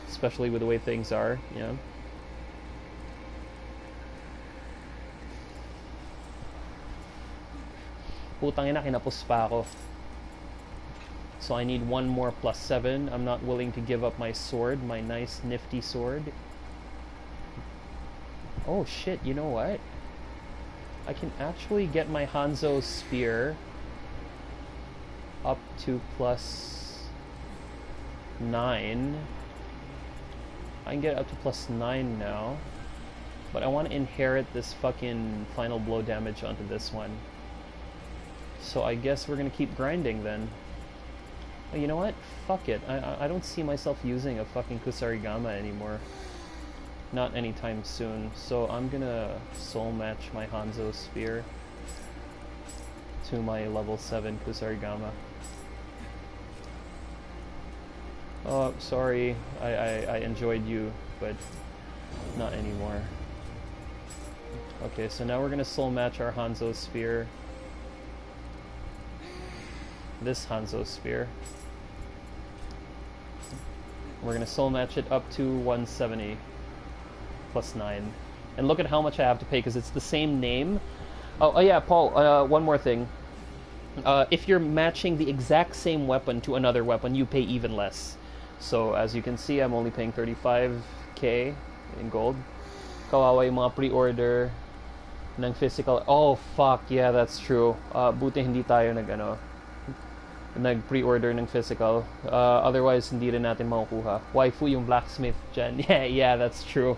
especially with the way things are, yeah. Putang ina, kinapos pa ako. So I need one more plus 7. I'm not willing to give up my sword, my nice nifty sword. Oh shit, you know what? I can actually get my Hanzo spear up to plus 9. I can get it up to plus 9 now. But I want to inherit this fucking final blow damage onto this one. So I guess we're gonna keep grinding then. Oh, you know what? Fuck it. I don't see myself using a fucking Kusarigama anymore. Not anytime soon. So I'm gonna soul match my Hanzo Sphere to my level 7 Kusarigama. Oh, sorry. I enjoyed you, but not anymore. Okay, so now we're gonna soul match our Hanzo Sphere. This Hanzo Sphere. We're gonna soul match it up to 170 plus 9. And look at how much I have to pay, because it's the same name. Oh yeah, Paul, one more thing. If you're matching the exact same weapon to another weapon, you pay even less. So as you can see, I'm only paying 35k in gold. Kawawa yung mga pre-order ng physical. Oh fuck, yeah, that's true. Buti hindi tayo nag-pre-order ng physical. Otherwise, hindi rin natin makukuha. Waifu yung Blacksmith dyan. Yeah, that's true.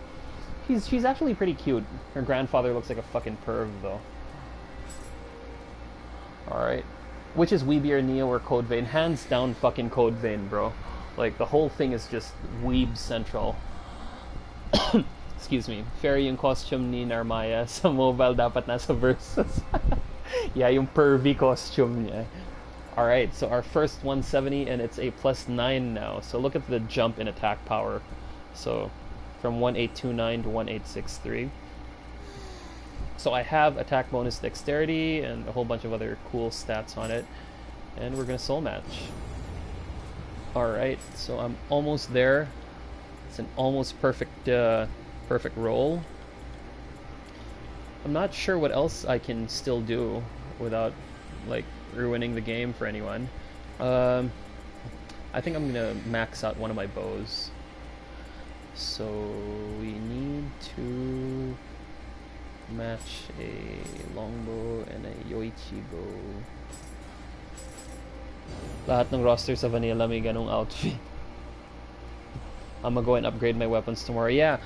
She's actually pretty cute. Her grandfather looks like a fucking perv, though. Alright. Which is Weeby or Nioh or Code Vein? Hands down fucking Code Vein, bro. Like, the whole thing is just weeb central. Excuse me. Fairy yung costume ni Narmaya sa mobile dapat nasa versus. Yeah, yung pervy costume niya. Alright, so our first 170, and it's a plus 9 now. So look at the jump in attack power. So, from 1829 to 1863. So I have attack bonus dexterity and a whole bunch of other cool stats on it. And we're gonna soul match. Alright, so I'm almost there. It's an almost perfect perfect roll. I'm not sure what else I can still do without like ruining the game for anyone. I think I'm gonna max out one of my bows. So we need to match a longbow and a yoichi bow. Lahat ng roster sa vanilla may ganong outfit. I'm gonna go and upgrade my weapons tomorrow. Yeah,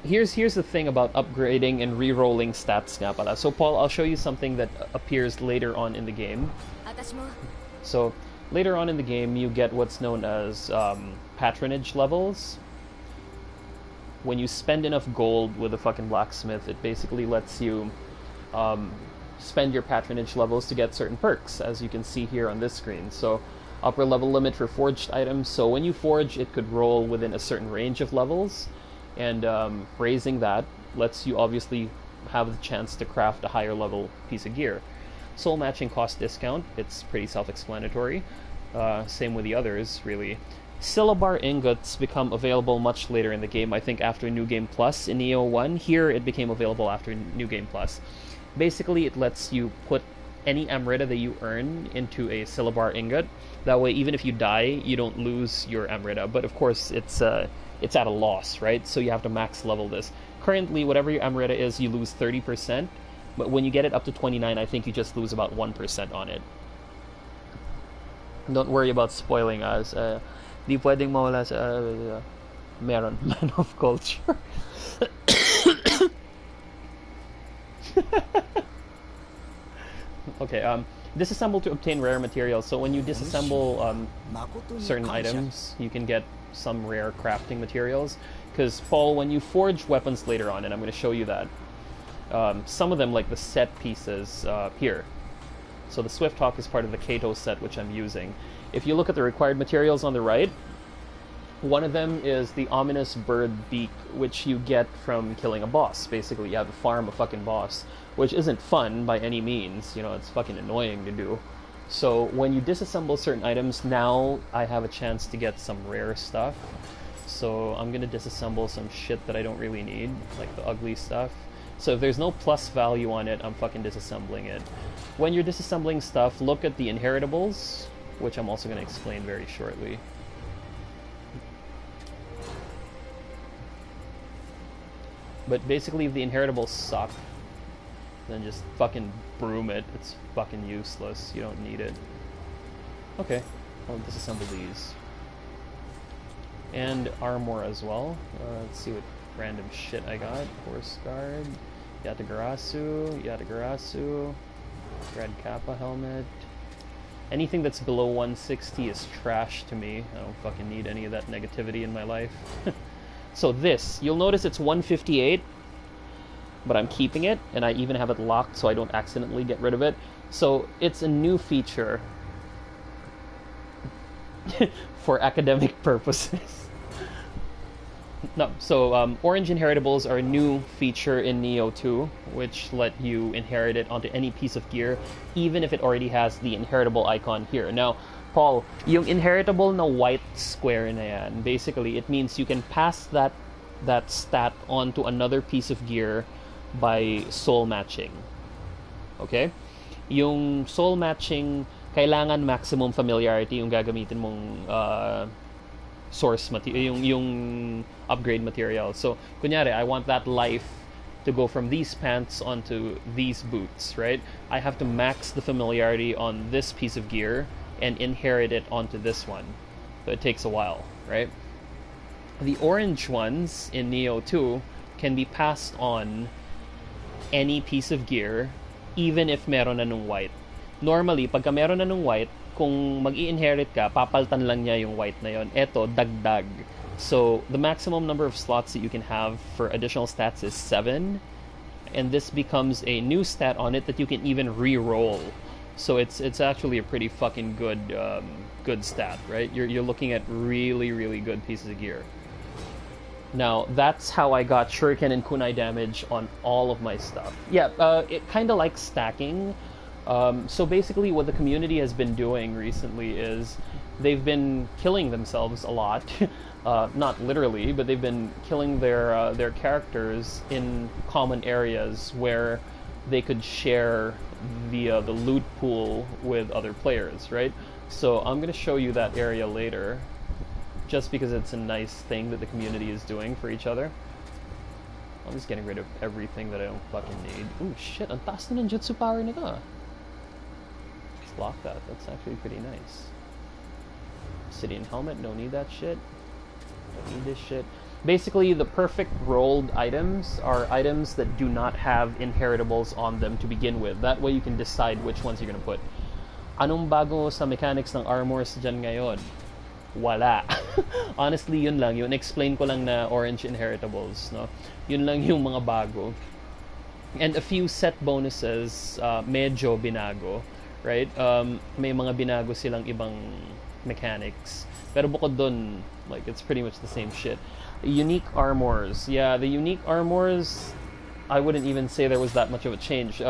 here's the thing about upgrading and re-rolling stats nga pala. So Paul, I'll show you something that appears later on in the game. So later on in the game, you get what's known as patronage levels. When you spend enough gold with a fucking blacksmith, it basically lets you spend your patronage levels to get certain perks, as you can see here on this screen. So upper level limit for forged items, so when you forge, it could roll within a certain range of levels, and raising that lets you obviously have the chance to craft a higher level piece of gear. Soul matching cost discount, it's pretty self-explanatory. Same with the others, really. Syllabar ingots become available much later in the game, I think after New Game Plus in Nioh 1. Here it became available after New Game Plus. Basically, it lets you put any Amrita that you earn into a Syllabar ingot. That way, even if you die, you don't lose your Amrita. But of course, it's at a loss, right? So you have to max level this. Currently, whatever your Amrita is, you lose 30%. But when you get it up to 29, I think you just lose about 1% on it. Don't worry about spoiling us. Di pwedeng mawala sa meron, man of culture. Okay, disassemble to obtain rare materials. So when you disassemble certain items, you can get some rare crafting materials. Because, Paul, when you forge weapons later on, and I'm going to show you that, some of them, like the set pieces here. So the Swift Hawk is part of the Kato set, which I'm using. If you look at the required materials on the right, one of them is the ominous bird beak, which you get from killing a boss. Basically, you have to farm a fucking boss, which isn't fun by any means. You know, it's fucking annoying to do. So when you disassemble certain items, now I have a chance to get some rare stuff. So I'm gonna disassemble some shit that I don't really need, like the ugly stuff. So if there's no plus value on it, I'm fucking disassembling it. When you're disassembling stuff, look at the inheritables, which I'm also gonna explain very shortly. But basically, if the inheritables suck, then just fucking broom it. It's fucking useless. You don't need it. Okay, I'll disassemble these. And armor as well. Let's see what random shit I got. Horse guard, Yatagarasu, Red Kappa helmet, Anything that's below 160 is trash to me. I don't fucking need any of that negativity in my life. So this, you'll notice it's 158, but I'm keeping it, and I even have it locked so I don't accidentally get rid of it. So it's a new feature for academic purposes. No, so orange inheritables are a new feature in Nioh 2, which let you inherit it onto any piece of gear, even if it already has the inheritable icon here. Now, Paul, yung inheritable na white square na yan, basically, it means you can pass that stat onto another piece of gear by soul matching. Okay? Yung soul matching, kailangan maximum familiarity yung gagamitin mong source material, yung upgrade material. So, kunyari, I want that life to go from these pants onto these boots, right? I have to max the familiarity on this piece of gear and inherit it onto this one. So it takes a while, right? The orange ones in Nioh 2 can be passed on any piece of gear, even if meron na nung white. Normally, pagka meron na nung white, kung mag-i-inherit ka, papaltan lang niya yung white na yon. Eto, dagdag. So, the maximum number of slots that you can have for additional stats is 7. And this becomes a new stat on it that you can even re-roll. So it's actually a pretty fucking good stat, right? You're looking at really, really good pieces of gear. Now, that's how I got shuriken and kunai damage on all of my stuff. Yeah, it kind of like stacking. So basically what the community has been doing recently is they've been killing themselves a lot. Not literally, but they've been killing their characters in common areas where they could share the loot pool with other players, right? So I'm going to show you that area later, just because it's a nice thing that the community is doing for each other. I'm just getting rid of everything that I don't fucking need. Ooh, shit, ang taas na ng jutsu power nito. Let's lock that. That's actually pretty nice. Obsidian helmet, don't need that shit. Don't need this shit. Basically, the perfect rolled items are items that do not have inheritables on them to begin with. That way you can decide which ones you're gonna put. Anong bago sa mechanics ng armors dyan ngayon? Wala. Honestly, yun lang. Yun, explain ko lang na orange inheritables, no? Yun lang yung mga bago. And a few set bonuses, medyo binago, right? May mga binago silang ibang mechanics. Pero bukod dun, like, it's pretty much the same shit. Unique armors. Yeah, the unique armors, I wouldn't even say there was that much of a change.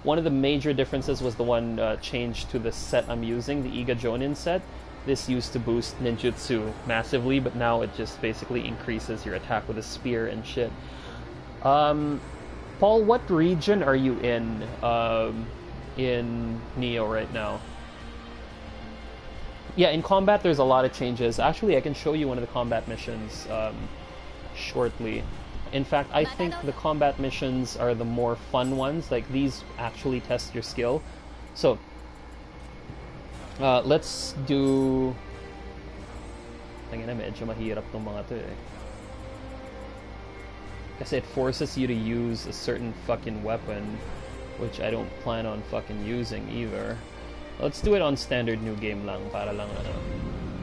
One of the major differences was the one changed to the set I'm using, the Iga Jonin set. This used to boost ninjutsu massively, but now it just basically increases your attack with a spear and shit. Paul, what region are you in Nioh right now? Yeah, in combat there's a lot of changes. Actually, I can show you one of the combat missions shortly. In fact, I think the combat missions are the more fun ones. Like, these actually test your skill. So, let's do... Tingnan na, medyo mahirap tong mga to eh. Kasi it forces you to use a certain fucking weapon, which I don't plan on fucking using either. Let's do it on standard new game lang, para lang ano.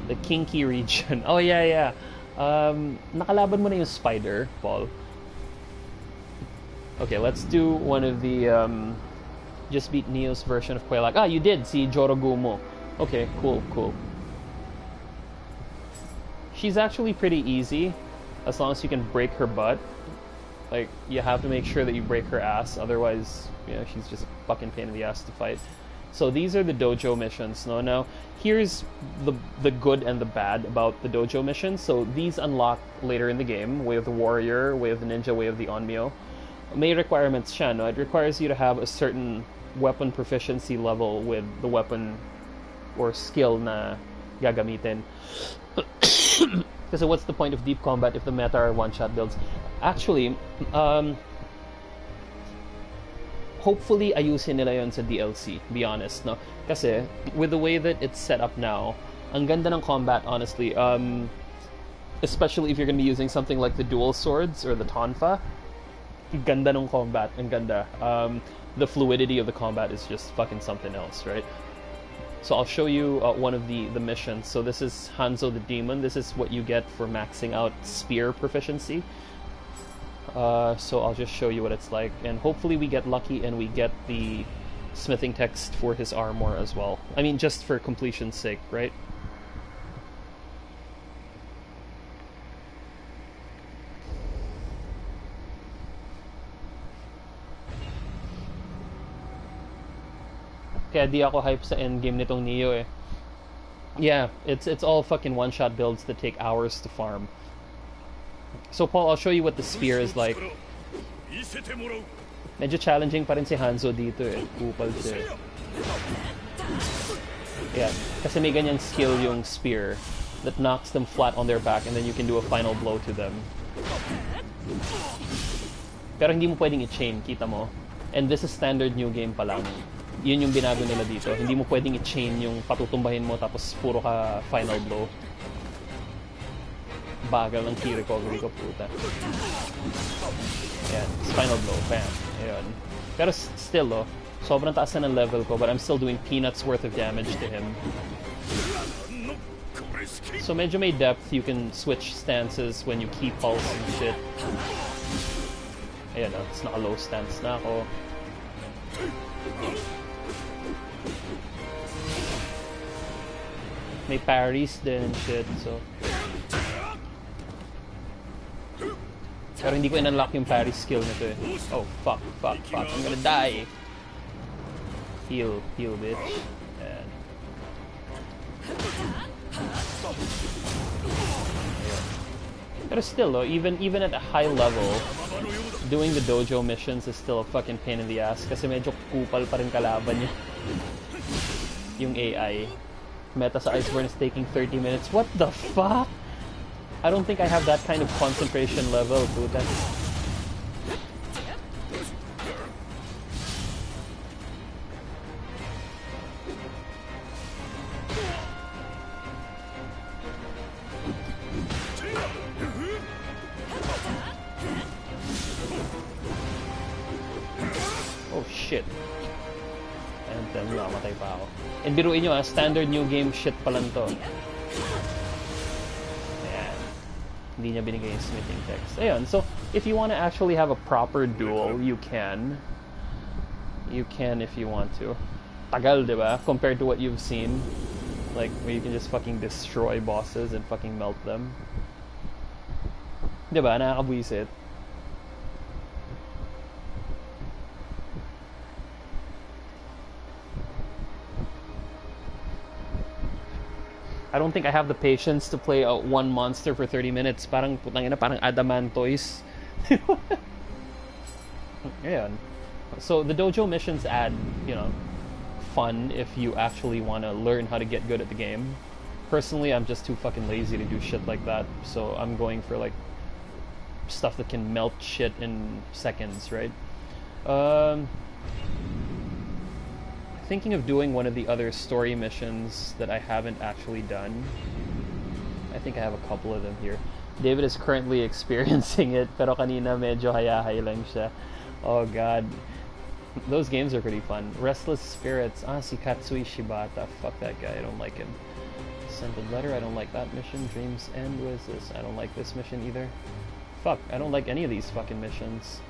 The kinky region. Oh yeah, yeah. Nakalaban mo na yung spider, Paul. Okay, let's do one of the just beat Neo's version of Quelaag. Ah, you did see Jorogumo. Okay, cool, cool. She's actually pretty easy, as long as you can break her butt. Like, you have to make sure that you break her ass, otherwise, you know, she's just a fucking pain in the ass to fight. So these are the dojo missions. No, now here's the good and the bad about the dojo missions. So these unlock later in the game. Way of the warrior, way of the ninja, way of the onmyo. May requirements siya, no? It requires you to have a certain weapon proficiency level with the weapon or skill na gagamitin. Because what's the point of deep combat if the meta are one-shot builds? Actually, hopefully ayusin nila yun sa DLC, be honest, no? Kasi with the way that it's set up now, ang ganda ng combat, honestly, especially if you're gonna be using something like the dual swords or the tonfa. Ganda ng combat, ang ganda. The fluidity of the combat is just fucking something else, right? So I'll show you one of the missions. So this is Hanzo the Demon. This is what you get for maxing out spear proficiency. So I'll just show you what it's like, and hopefully we get lucky and we get the smithing text for his armor as well. I mean, just for completion's sake, right? Kaya di ako hype sa endgame nitong Nioh eh. Yeah, it's all fucking one-shot builds that take hours to farm. So Paul, I'll show you what the spear is like. Medyo challenging pa rin si Hanzo dito eh. Kupal siya. Yeah, kasi may ganyang skill yung spear that knocks them flat on their back and then you can do a final blow to them. Pero hindi mo pwedeng i-chain, kita mo. And this is standard new game pa lang. Yun yung binago nila dito. Hindi mo pwedeng i-chain yung patutumbahin mo tapos puro ka final blow. Bagal ng key recovery ko, puta. Ayan, final blow, bam. Ayan. Pero still, oh, sobrang taas na ng level ko, but I'm still doing peanuts worth of damage to him. So medyo may depth, you can switch stances when you key pulse and shit. Ayan, oh, it's naka-low stance na ako. May parries din and shit, so... Pero hindi ko in-unlock yung parry skill nito eh. Oh, fuck. I'm gonna die. Heal, bitch. And... Pero still, though, even at a high level, doing the dojo missions is still a fucking pain in the ass kasi medyo kupal pa rin kalaban niya. Yung AI. Meta sa Iceborne is taking 30 minutes. What the fuck? I don't think I have that kind of concentration level, puta. Oh shit. And then namatay pa ako. And biruin nyo standard new game shit pa lang to. Hindi niya binigay yung smithing text. Ayun, so if you want to actually have a proper duel, you can. You can if you want to. Tagal, diba? Compared to what you've seen. Like, where you can just fucking destroy bosses and fucking melt them. Diba? Nakakabwisit. I don't think I have the patience to play one monster for 30 minutes. Parang putangina, parang adamantoise. Yeah. So the dojo missions add, you know, fun if you actually want to learn how to get good at the game. Personally, I'm just too fucking lazy to do shit like that. So I'm going for like stuff that can melt shit in seconds, right? Thinking of doing one of the other story missions that I haven't actually done. I think I have a couple of them here. David is currently experiencing it, pero kanina medyo hayahay lang siya. Oh god. Those games are pretty fun. Restless Spirits. Si Katsui Shibata. Fuck that guy, I don't like him. Send a letter, I don't like that mission. Dreams End, what is this? I don't like this mission either. Fuck, I don't like any of these fucking missions.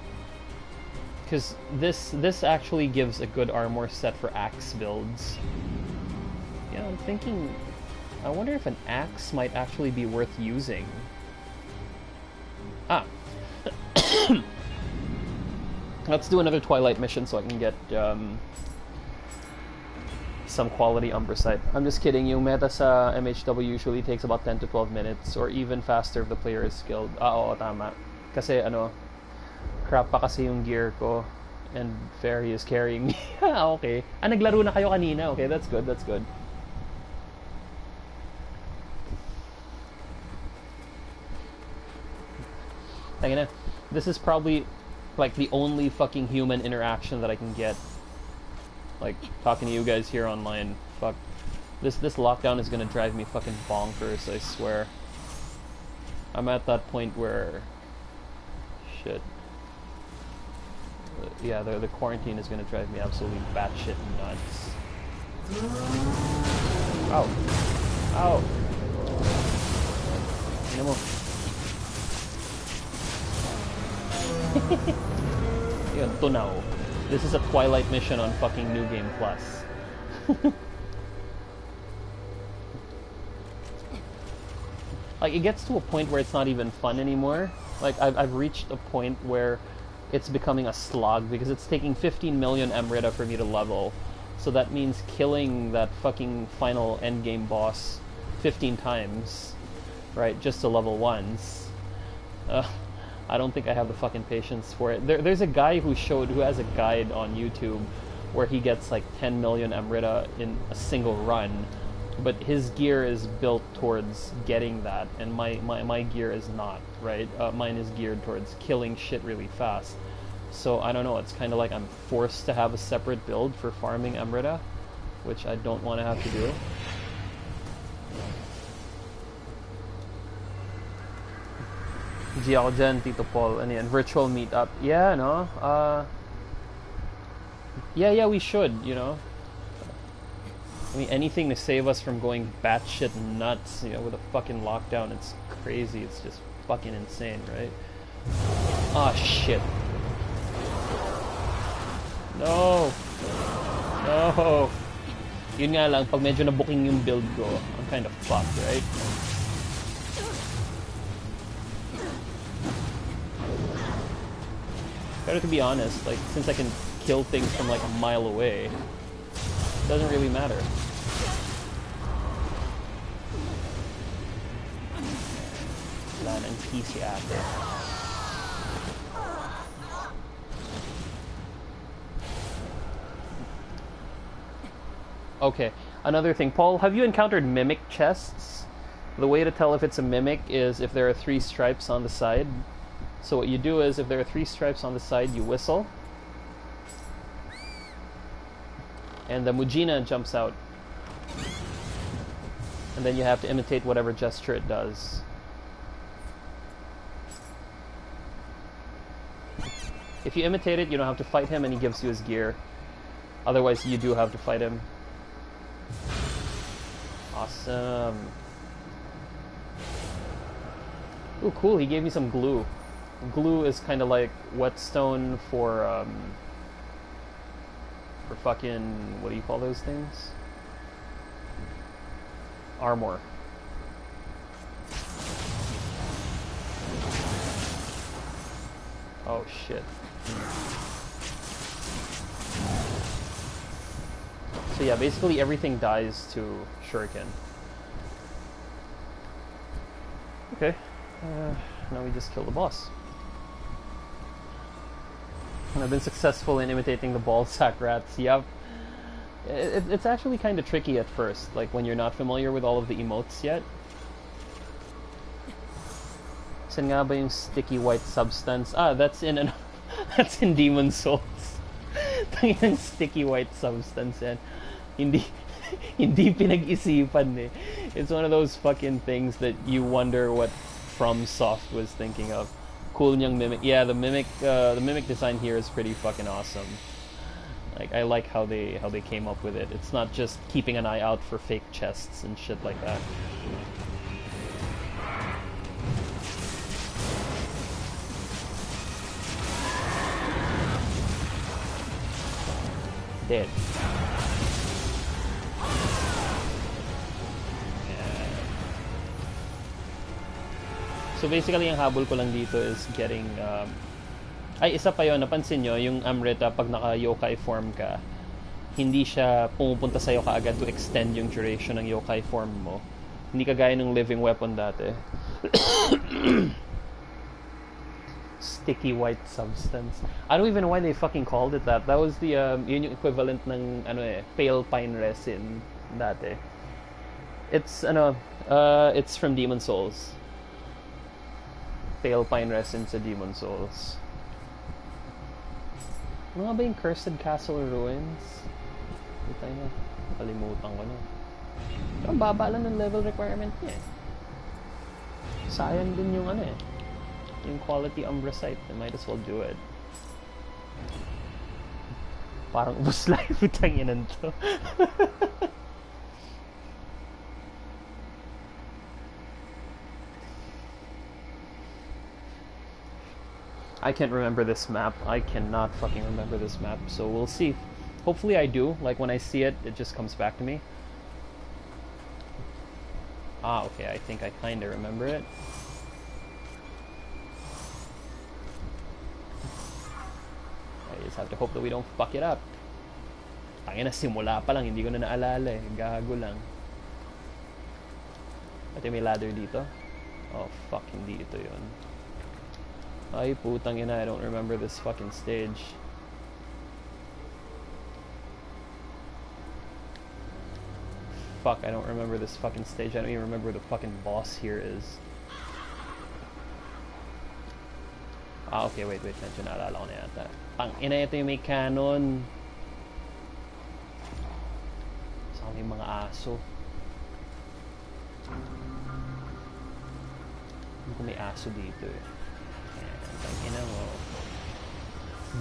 Because this actually gives a good armor set for axe builds. Yeah, I'm thinking... I wonder if an axe might actually be worth using. Let's do another Twilight mission so I can get some quality Umbracite. I'm just kidding, yung meta sa MHW usually takes about 10 to 12 minutes or even faster if the player is skilled. Oo, tama. Kasi ano... crap pa kasi yung gear ko and Fairy is carrying me. Okay. Naglaro na kayo kanina. Okay, that's good, that's good. Tangina. This is probably like the only fucking human interaction that I can get. Like, talking to you guys here online. Fuck. This lockdown is gonna drive me fucking bonkers, I swear. I'm at that point where... Shit. Yeah, the quarantine is going to drive me absolutely batshit nuts. Ow. Ow. Tingnan mo. Yun, tunaw. This is a Twilight mission on fucking New Game Plus. Like, it gets to a point where it's not even fun anymore. Like, I've reached a point where it's becoming a slog because it's taking 15 million Amrita for me to level. So that means killing that fucking final endgame boss 15 times, right, just to level once. I don't think I have the fucking patience for it. There's a guy who has a guide on YouTube where he gets like 10 million Amrita in a single run, but his gear is built towards getting that, and my gear is not, right? Mine is geared towards killing shit really fast. So I don't know, it's kind of like I'm forced to have a separate build for farming Amrita, which I don't want to have to do. Geogen, Tito Paul, and then virtual meetup. Yeah, no? Yeah, we should, you know? I mean, anything to save us from going batshit nuts, you know, with a fucking lockdown. It's crazy. It's just fucking insane, right? Ah, shit. No! No! Yun nga lang, pag medyo na-booking yung build ko, I'm kind of fucked, right? Better to be honest, like, since I can kill things from like a mile away, it doesn't really matter. Wala nang PC ate. Okay, another thing. Paul, have you encountered mimic chests? The way to tell if it's a mimic is if there are 3 stripes on the side. So what you do is, if there are 3 stripes on the side, you whistle. And the Mujina jumps out. And then you have to imitate whatever gesture it does. If you imitate it, you don't have to fight him and he gives you his gear. Otherwise, you do have to fight him. Awesome. Ooh, cool, he gave me some glue. Glue is kind of like whetstone for fucking, what do you call those things? Armor. Oh shit. So yeah, basically everything dies to shuriken. Okay, now we just kill the boss. And I've been successful in imitating the ballsack rats. Yep. It's actually kind of tricky at first, like when you're not familiar with all of the emotes yet. Saan nga ba yung sticky white substance? Ah, that's in that's in Demon Souls. Yung sticky white substance yan. Hindi pinag-isipan eh. It's one of those fucking things that you wonder what FromSoft was thinking of. Cool young mimic. Yeah, the mimic design here is pretty fucking awesome. Like, I like how they came up with it. It's not just keeping an eye out for fake chests and shit like that. Dead. So basically, ang habol ko lang dito is getting... Ay, isa pa yun, napansin nyo, yung Amrita, pag naka-yokai form ka, hindi siya pumupunta sa'yo kaagad to extend yung duration ng yokai form mo. Hindi kagaya ng living weapon dati. Sticky white substance. I don't even know why they fucking called it that. That was the, yun yung equivalent ng, pale pine resin dati. It's, it's from Demon Souls. Pale pine resin sa Demon Souls. Ano nga ba yung Cursed Castle Ruins? Kita na. Nakalimutan ko na. Pero ang baba lang ng level requirement niya eh. Sayang din yung yung quality Umbracite. I might as well do it. Parang ubos life, tanginan to. I can't remember this map. I cannot fucking remember this map, so we'll see. Hopefully I do. Like, when I see it, it just comes back to me. Ah, okay, I think I kinda remember it. I just have to hope that we don't fuck it up. Tangina, simula pa lang, hindi ko na naalala eh. Gago lang. Ate, may ladder dito? Oh, fuck, hindi ito yun. Ay, putang ina, I don't remember this fucking stage. Fuck, I don't remember this fucking stage. I don't even remember where the fucking boss here is. Ah, okay, wait, medyo naalala ko na yata. Tangina, ito yung may cannon. Saka may mga aso. Hindi ko may aso dito eh. Tangina mo.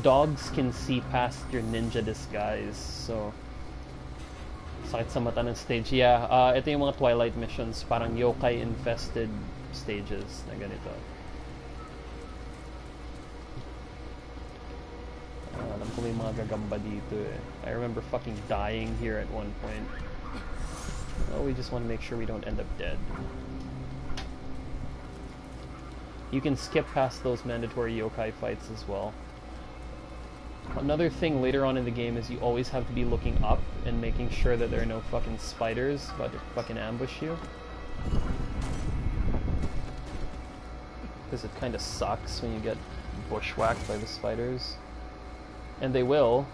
Dogs can see past your ninja disguise, so sakit sa mata ng stage. Yeah, ito yung mga Twilight Missions, parang yokai infested stages na ganito. Alam ko may mga gagamba dito eh. I remember fucking dying here at one point. Oh, we just want to make sure we don't end up dead. You can skip past those mandatory yokai fights as well. Another thing later on in the game is you always have to be looking up and making sure that there are no fucking spiders about to fucking ambush you. Because it kind of sucks when you get bushwhacked by the spiders. And they will.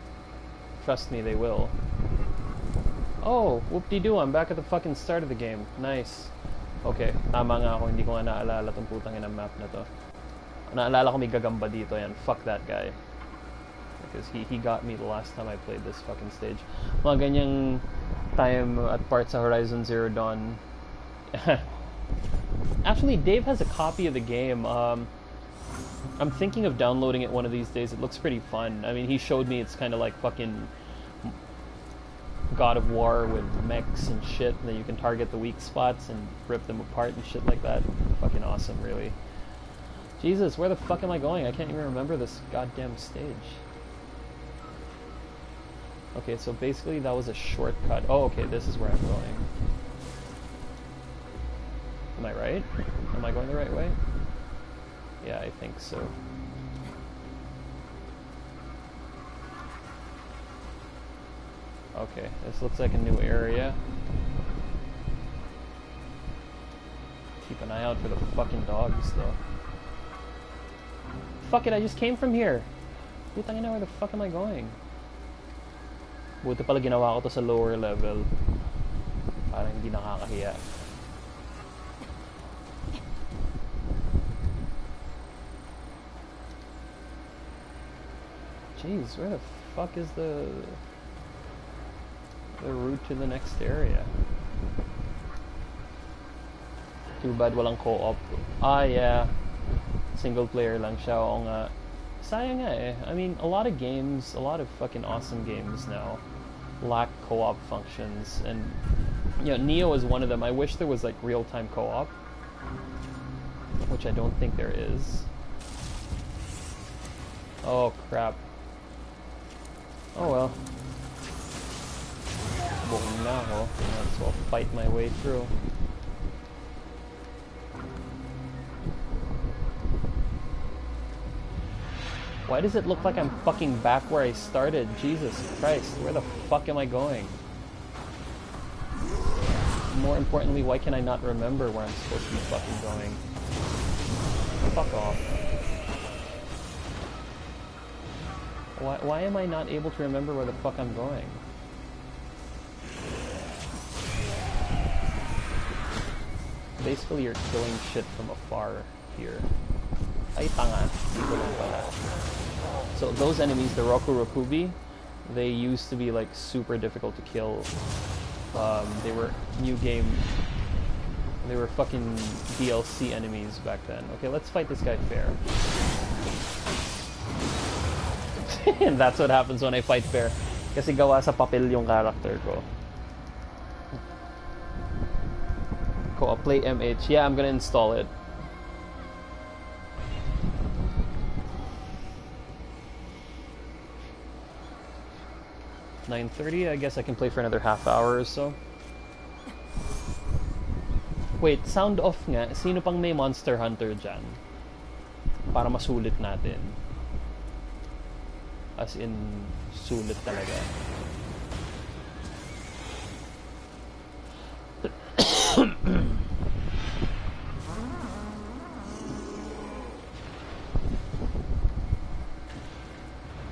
Trust me, they will. Oh, whoop-de-doo, I'm back at the fucking start of the game. Nice. Okay, tama nga ako, hindi ko nga naalala tong putang ina map na to. Naalala ko may gagamba dito, yan. Fuck that guy. Because he got me the last time I played this fucking stage. Mga ganyang time at parts of Horizon Zero Dawn. Actually, Dave has a copy of the game. I'm thinking of downloading it one of these days. It looks pretty fun. I mean, he showed me it's kind of like fucking God of War with mechs and shit, and then you can target the weak spots and rip them apart and shit like that. Fucking awesome, really. Jesus, where the fuck am I going? I can't even remember this goddamn stage. Okay, so basically that was a shortcut. Oh, okay, this is where I'm going. Am I right? Am I going the right way? Yeah, I think so. Okay, this looks like a new area. Keep an eye out for the fucking dogs, though. Fuck it, I just came from here! Putang ina, where the fuck am I going? Buti pala ginawa ko to sa lower level. Parang hindi nakakahiya. Jeez, where the fuck is the route to the next area? Too bad walang co-op. Ah, yeah. Single player lang siya. Oo nga. Sayang nga eh. I mean, a lot of games, a lot of fucking awesome games now lack co-op functions, and you know, Nioh is one of them. I wish there was like real-time co-op, which I don't think there is. Oh crap. Oh well. Buong na ako. Might as well fight my way through. Why does it look like I'm fucking back where I started? Jesus Christ, where the fuck am I going? More importantly, why can I not remember where I'm supposed to be fucking going? Fuck off. Why am I not able to remember where the fuck I'm going? Basically, you're killing shit from afar here. Ay, tanga. Dito lang pala. So those enemies, the Rokurokubi, they used to be like super difficult to kill. They were new game. They were fucking DLC enemies back then. Okay, let's fight this guy fair. And that's what happens when I fight fair. Kasi gawa sa papel yung character ko. Co-op play MH. Yeah, I'm gonna install it. $9:30. I guess I can play for another half hour or so. Wait, sound off nga. Sino pang may Monster Hunter dyan? Para masulit natin. As in, sulit talaga.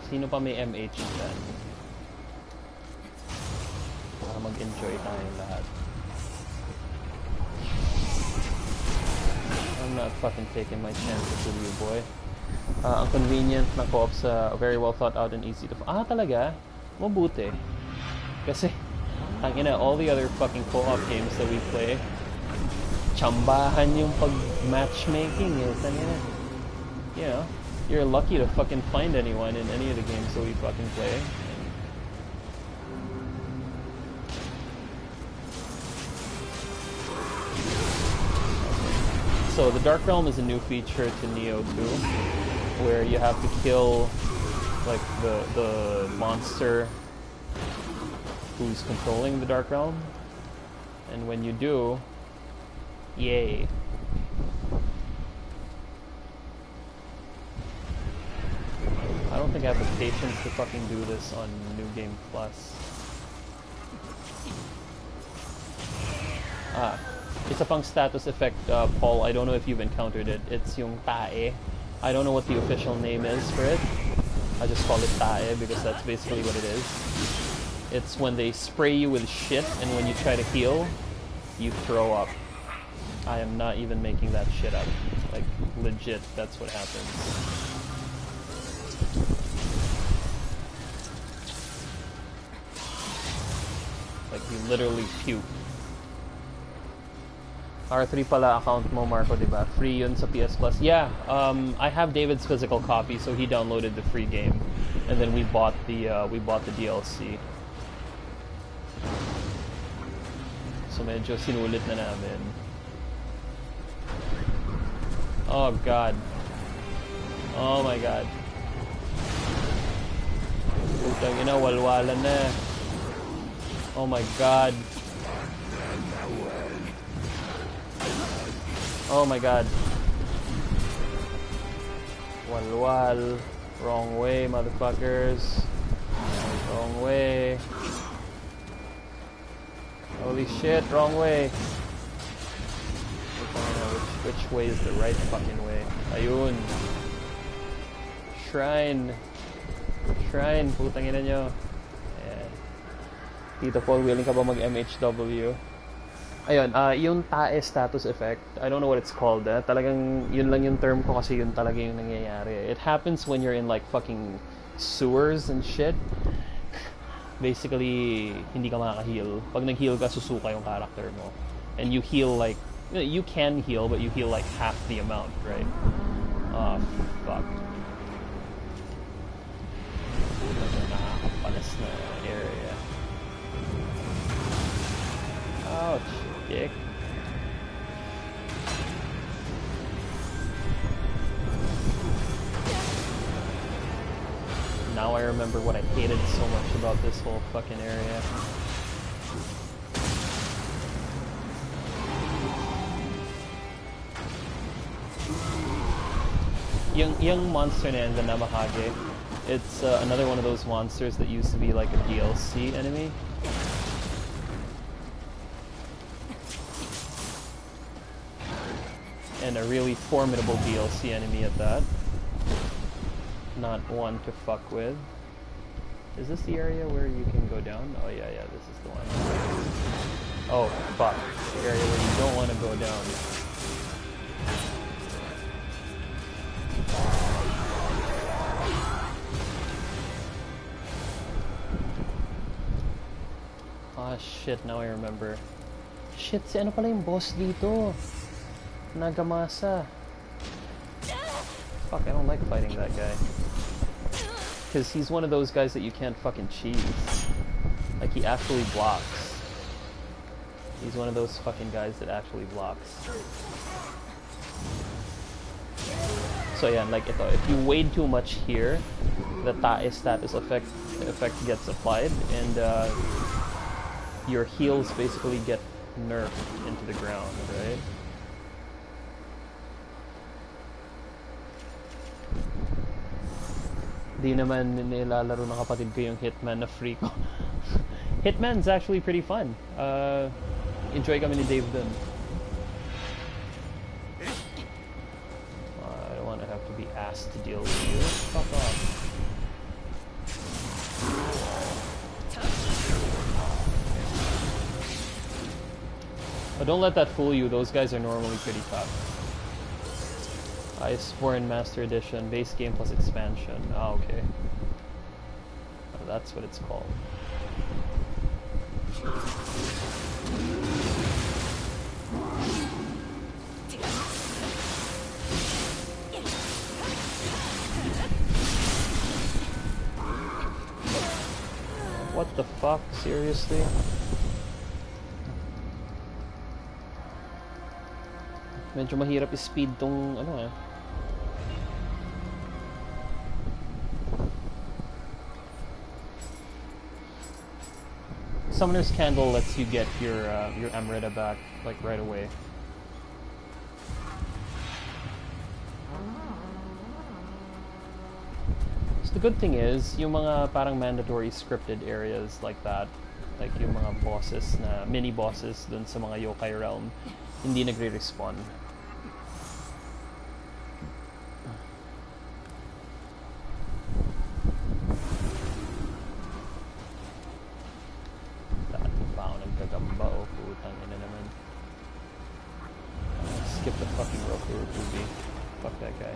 Sino pa may MH dyan? Para mag-enjoy tayong lahat. I'm not fucking taking my chances with you, boy. Ang convenient na co-op sa very well thought out and easy to... talaga? Mabuti. Kasi, tangina, all the other fucking co-op games that we play, chambahan yung pag-matchmaking eh. Tangina. You know, you're lucky to fucking find anyone in any of the games that we fucking play. So the Dark Realm is a new feature to Nioh 2, where you have to kill like the monster who's controlling the Dark Realm, and when you do, yay. I don't think I have the patience to fucking do this on New Game Plus. It's a pang status effect, Paul. I don't know if you've encountered it. It's yung tae. I don't know what the official name is for it. I just call it tae because that's basically what it is. It's when they spray you with shit, and when you try to heal, you throw up. I am not even making that shit up. Like, legit, that's what happens. Like, you literally puke. R3 pala account mo, Marco, diba? Free yun sa PS Plus. Yeah, I have David's physical copy, so he downloaded the free game, and then we bought the DLC. So medyo sinulit na namin. Oh God. Oh my God. Putang ina, walwalan na. Oh my God. Oh my God. Walwal. Wrong way, motherfuckers. Wrong way. Holy shit, wrong way. Which way is the right fucking way? Ayun. Shrine. Shrine, putang ina nyo. Yeah. Tito Paul, willing ka ba mag-MHW? Ayun, yung tae status effect, I don't know what it's called. Talagang yun lang yung term ko kasi yun talaga yung nangyayari. It happens when you're in like fucking sewers and shit. Basically, hindi ka makaka-heal. Pag nag-heal ka, susuka yung character mo. And you heal like, you can heal, but you heal like half the amount, right? Oh, fuck. Nakakapalas na area. Ouch. Dick. Now I remember what I hated so much about this whole fucking area. Yung monster na yan, the Namahage, it's another one of those monsters that used to be like a DLC enemy. And a really formidable DLC enemy at that. Not one to fuck with. Is this the area where you can go down? Oh yeah, this is the one. Oh, fuck. The area where you don't want to go down. Ah, shit, now I remember. Shit, si ano pala yung boss dito? Nagamasa. Fuck, I don't like fighting that guy. because he's one of those guys that you can't fucking cheese. Like, he actually blocks. He's one of those fucking guys that actually blocks. So yeah, like if you wade too much here, the tae status effect gets applied, and your heals basically get nerfed into the ground, right? Di naman nilalaro ng kapatid ko yung Hitman na free ko. Hitman's actually pretty fun. Enjoy kami ni Dave dun. I don't want to have to be asked to deal with you. Fuck off. But don't let that fool you. Those guys are normally pretty tough. SoulsBorne Master Edition, base game plus expansion. Ah, okay. Oh, that's what it's called. What the fuck? Seriously? Medyo mahirap i-speed tong ano eh. Summoner's Candle lets you get your Amrita back like right away. So the good thing is, yung mga parang mandatory scripted areas like that, like yung mga bosses na mini bosses dun sa mga yokai realm, hindi nagre-respawn. Skip the fucking Roku movie. Fuck that guy.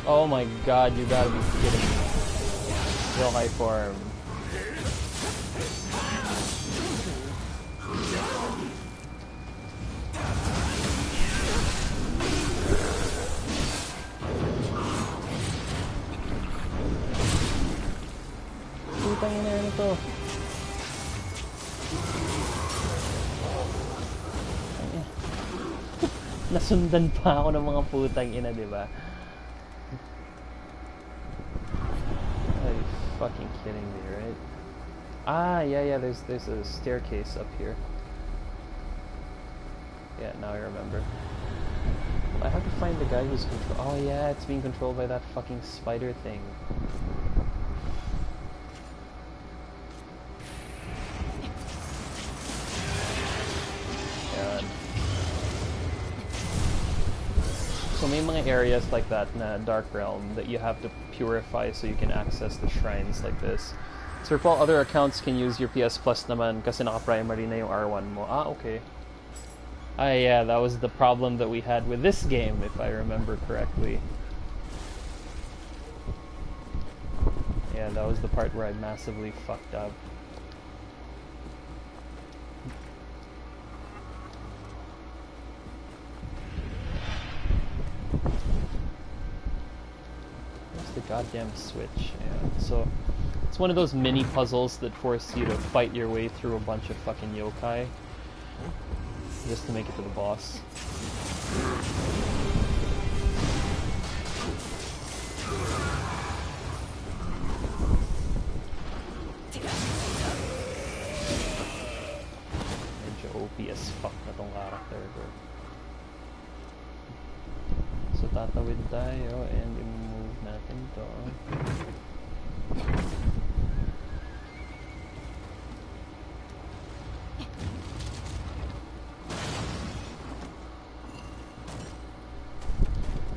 Oh my god, you gotta be kidding me. Yokai form. Putang ina nito. Nasundan pa ako ng mga putang ina, di ba? Are you fucking kidding me, right? Ah, yeah, there's a staircase up here. Yeah, now I remember. I have to find the guy who's oh yeah, it's being controlled by that fucking spider thing. So may mga areas like that na Dark Realm that you have to purify so you can access the shrines like this. So for all other accounts can use your PS Plus naman kasi naka-primary na yung R1 mo. Ah, okay. Ah, yeah, that was the problem that we had with this game, if I remember correctly. Yeah, that was the part where I massively fucked up. The goddamn switch. Yeah. So it's one of those mini puzzles that force you to fight your way through a bunch of fucking yokai just to make it to the boss. Medyo OP as fuck na tong character ko. So tatawid tayo and i-move natin to.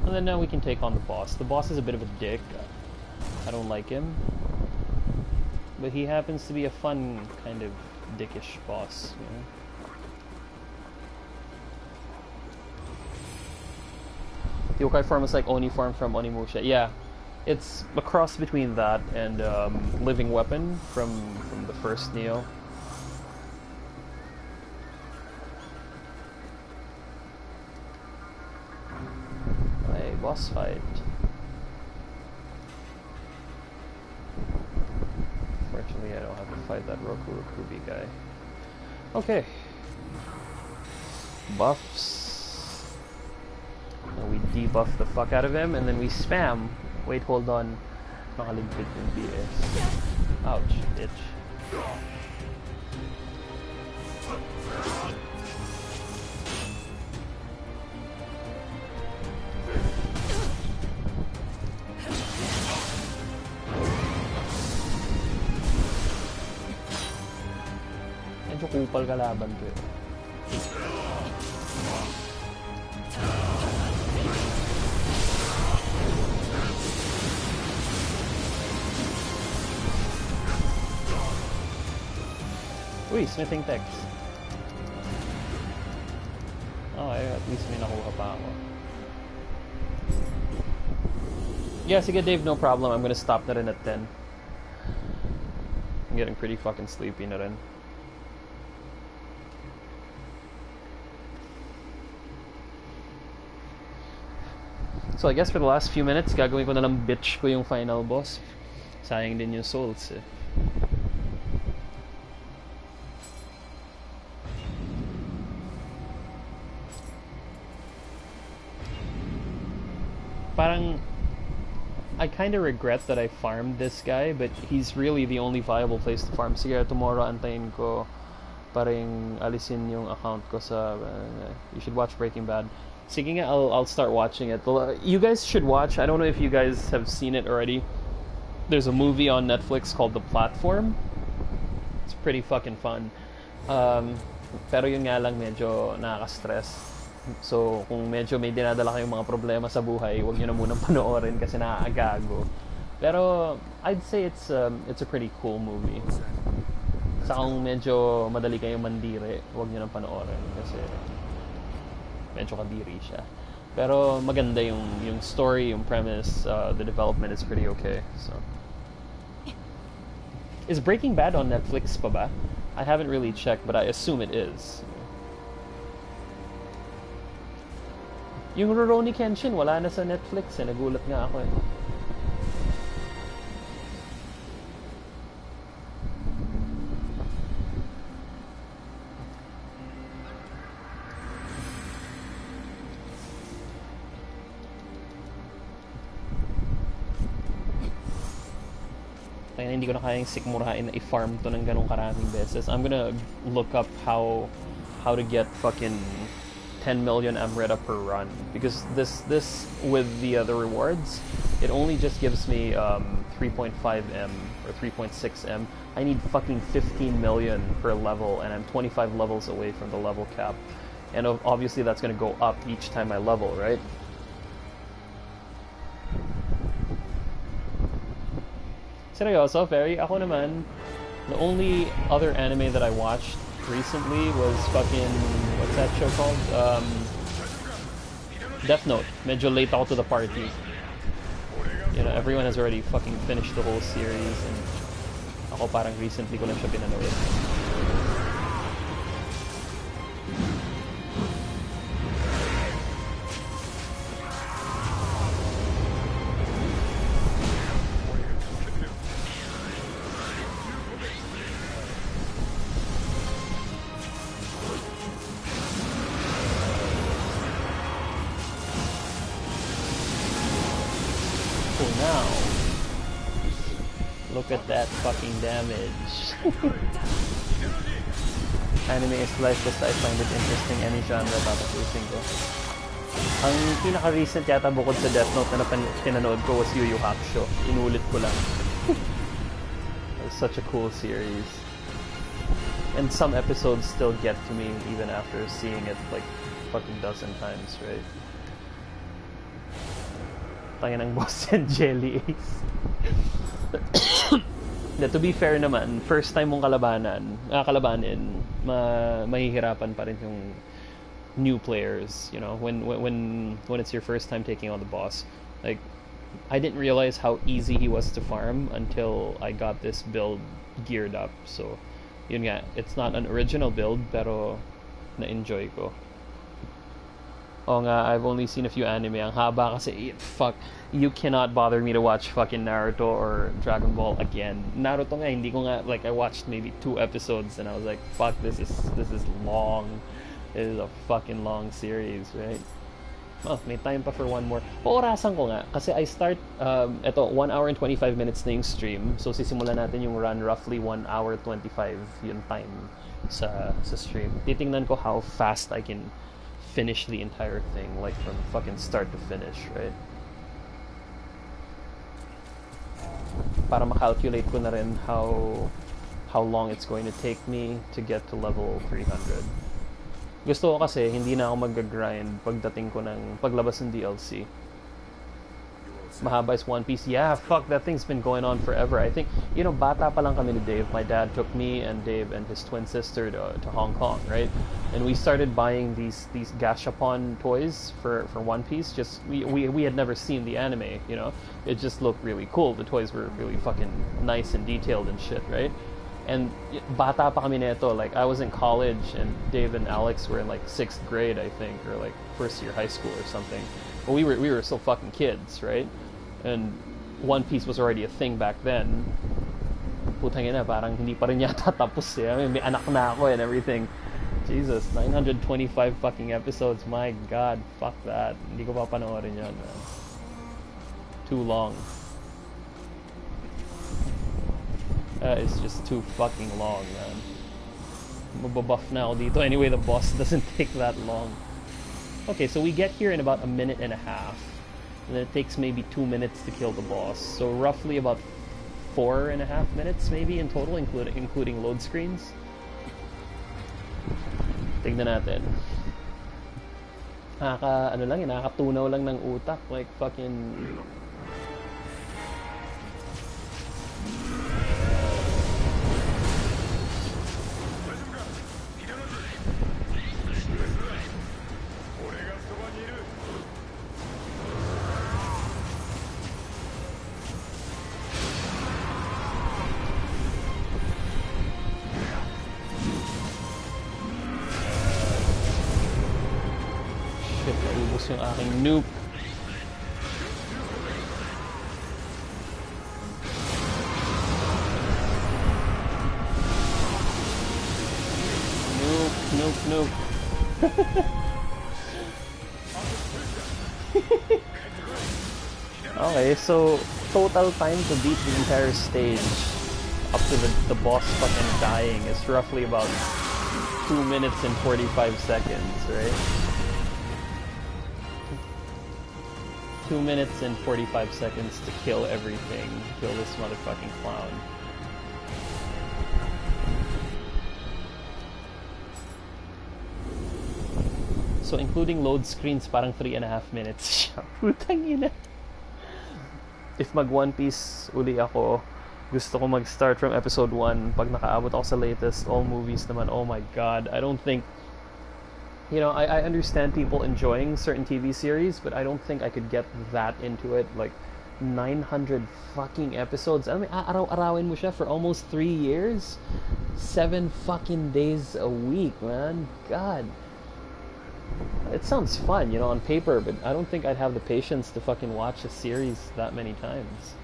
And then now we can take on the boss. The boss is a bit of a dick. I don't like him. But he happens to be a fun kind of dickish boss, you know? The yokai form is like Oni form from Onimusha. Yeah, it's a cross between that and Living Weapon from the first Nioh. boss fight. Fortunately, I don't have to fight that Rokurukubi guy. Okay. Buffs. And we debuff the fuck out of him, and then we spam. Wait, hold on. Nakaligpit yung BS. Ouch, bitch. Medyo kupal kalaban ko eh. Uy, smithing text. Okay, at least may nakuha pa ako. Yeah, sige Dave, no problem. I'm gonna stop na rin at 10. I'm getting pretty fucking sleepy na rin. So I guess for the last few minutes, gagawin ko na lang bitch ko yung final boss. Sayang din yung souls eh. Parang, I kind of regret that I farmed this guy, but he's really the only viable place to farm. Sige, tomorrow antayin ko paring alisin yung account ko sa... you should watch Breaking Bad. Sige nga, I'll start watching it. You guys should watch, I don't know if you guys have seen it already. There's a movie on Netflix called The Platform. It's pretty fucking fun. Pero yun nga lang medyo nakaka-stress. So, kung medyo may dinadala kayong mga problema sa buhay, huwag nyo na munang panoorin kasi nakakagago. Pero, I'd say it's a pretty cool movie. Sa kung medyo madali kayong mandiri, huwag nyo nang panoorin kasi medyo kadiri siya. Pero, maganda yung story, yung premise, the development is pretty okay. So, is Breaking Bad on Netflix pa ba? I haven't really checked, but I assume it is. Yung Rurouni Kenshin, wala na sa Netflix eh. Nagulat nga ako eh. Kaya hindi ko na kayang sikmurahin na i-farm to ng ganong karaming beses. I'm gonna look up how to get fucking 10 million Amrita per run, because this with the rewards, it only just gives me 3.5 M or 3.6 M. I need fucking 15 million per level, and I'm 25 levels away from the level cap, and obviously that's gonna go up each time I level, right? Seryoso, Ferry? Ako naman, the only other anime that I watched recently was fucking, what's that show called? Death Note. Medyo late ako to the party. You know, everyone has already fucking finished the whole series, and ako parang recently ko lang siya pinanood. Look at that fucking damage. Anime is life, basta I find it interesting. Any genre, tatapusin ko. Ang pinaka-recent yata bukod sa Death Note na pinanood ko was Yu Yu Hakusho. Inulit ko lang. It was such a cool series. And some episodes still get to me even after seeing it like fucking dozen times, right? Tangin ng boss and Jelly Ace. To be fair naman, first time mong kalabanin, mahihirapan pa rin yung new players, you know, when it's your first time taking on the boss. Like, I didn't realize how easy he was to farm until I got this build geared up. So, yun nga, it's not an original build, pero na-enjoy ko. Oh nga, I've only seen a few anime. Ang haba kasi, fuck, you cannot bother me to watch fucking Naruto or Dragon Ball again. Naruto nga, hindi ko nga, like, I watched maybe 2 episodes and I was like, fuck, this is long. It is a fucking long series, right? Oh, may time pa for one more. Orasan ko nga, kasi I start, eto, 1 hour and 25 minutes na yung stream. So, sisimulan natin yung run roughly 1 hour 25 yung time sa stream. Titingnan ko how fast I can finish the entire thing, like from fucking start to finish, right? Para makalculate ko na rin how long it's going to take me to get to level 300. Gusto ko kasi hindi na ako mag-grind pagdating ko ng paglabas ng DLC. Mahaba is One Piece. Yeah, fuck, that thing's been going on forever. I think, you know, bata pa lang kami ni Dave. My dad took me and Dave and his twin sister to Hong Kong, right? And we started buying these gashapon toys for One Piece. Just we had never seen the anime, you know. It just looked really cool. The toys were really fucking nice and detailed and shit, right? And bata pa kami nito. Like, I was in college and Dave and Alex were in like 6th grade, I think, or like first year high school or something. But we were still fucking kids, right? And One Piece was already a thing back then. Putang ina, parang hindi pa rin yata tapos eh. I mean, may anak na ako and everything. Jesus, 925 fucking episodes. My God, fuck that. Hindi ko pa panoorin yan, man. Too long. It's just too fucking long, man. Mababuff na ako dito. Anyway, the boss doesn't take that long. Okay, so we get here in about a minute and a half. And then it takes maybe 2 minutes to kill the boss. So roughly about 4.5 minutes maybe in total, including load screens. Tignan natin. Nakakatunaw lang ng utak, like fucking. Yung aking nuke. Nuke. Okay, so total time to beat the entire stage up to the boss fucking dying is roughly about 2 minutes and 45 seconds, right? 2 minutes and 45 seconds to kill everything. Kill this motherfucking clown. So including load screens, parang 3.5 minutes siya. Putang ina. If mag One Piece uli ako, gusto ko mag-start from episode 1. Pag nakaabot ako sa latest, all movies naman, oh my god. I don't think, you know, I understand people enjoying certain TV series, but I don't think I could get that into it. Like, 900 fucking episodes. I mean, araw-arawin mo siya for almost 3 years? 7 fucking days a week, man. God. It sounds fun, you know, on paper, but I don't think I'd have the patience to fucking watch a series that many times.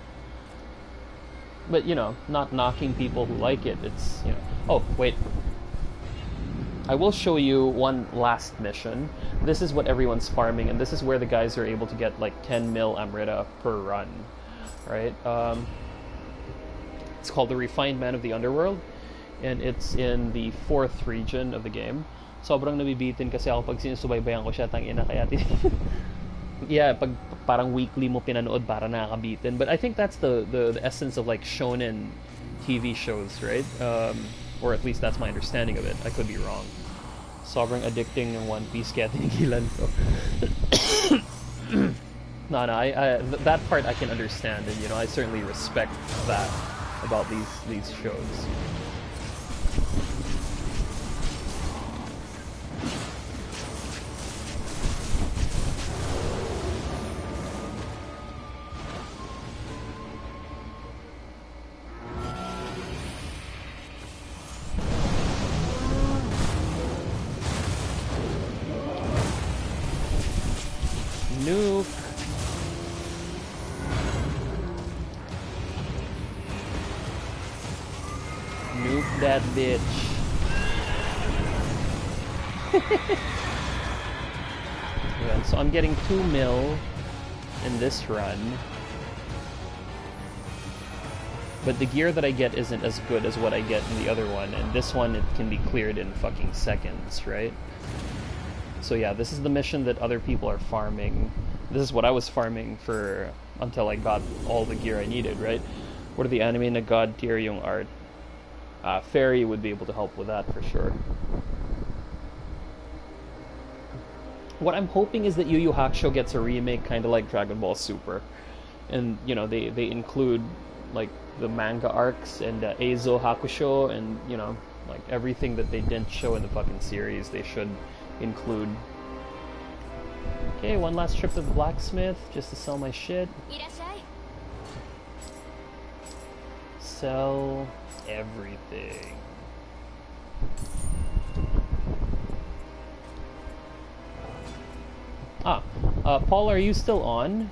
But, you know, not knocking people who like it. It's, you know... Oh, wait. I will show you one last mission. This is what everyone's farming, and this is where the guys are able to get like 10 mil Amrita per run, right? It's called the Refined Man of the Underworld, and it's in the 4th region of the game. Sobrang nabibitin kasi ako pag sinusubaybayan ko siya, tangina, kaya yeah, pag parang weekly mo pinanood para nakakabitin. But I think that's the essence of like shonen TV shows, right? Or at least that's my understanding of it. I could be wrong. Sobrang addicting ng One Piece kaya tinigilan ko. No, that part I can understand, and you know, I certainly respect that about these shows. Nuke that bitch. Yeah, so I'm getting 2 mil in this run. But the gear that I get isn't as good as what I get in the other one, and this one it can be cleared in fucking seconds, right? So yeah, this is the mission that other people are farming. This is what I was farming for until I got all the gear I needed, right? What are the anime na god tier yung art? Fairy would be able to help with that for sure. What I'm hoping is that Yu Yu Hakusho gets a remake kind of like Dragon Ball Super. And, you know, they include, like, the manga arcs and Eizo Hakusho and, you know, like, everything that they didn't show in the fucking series, they should include. Okay, one last trip to the Blacksmith just to sell my shit. Sell everything. Paul, are you still on?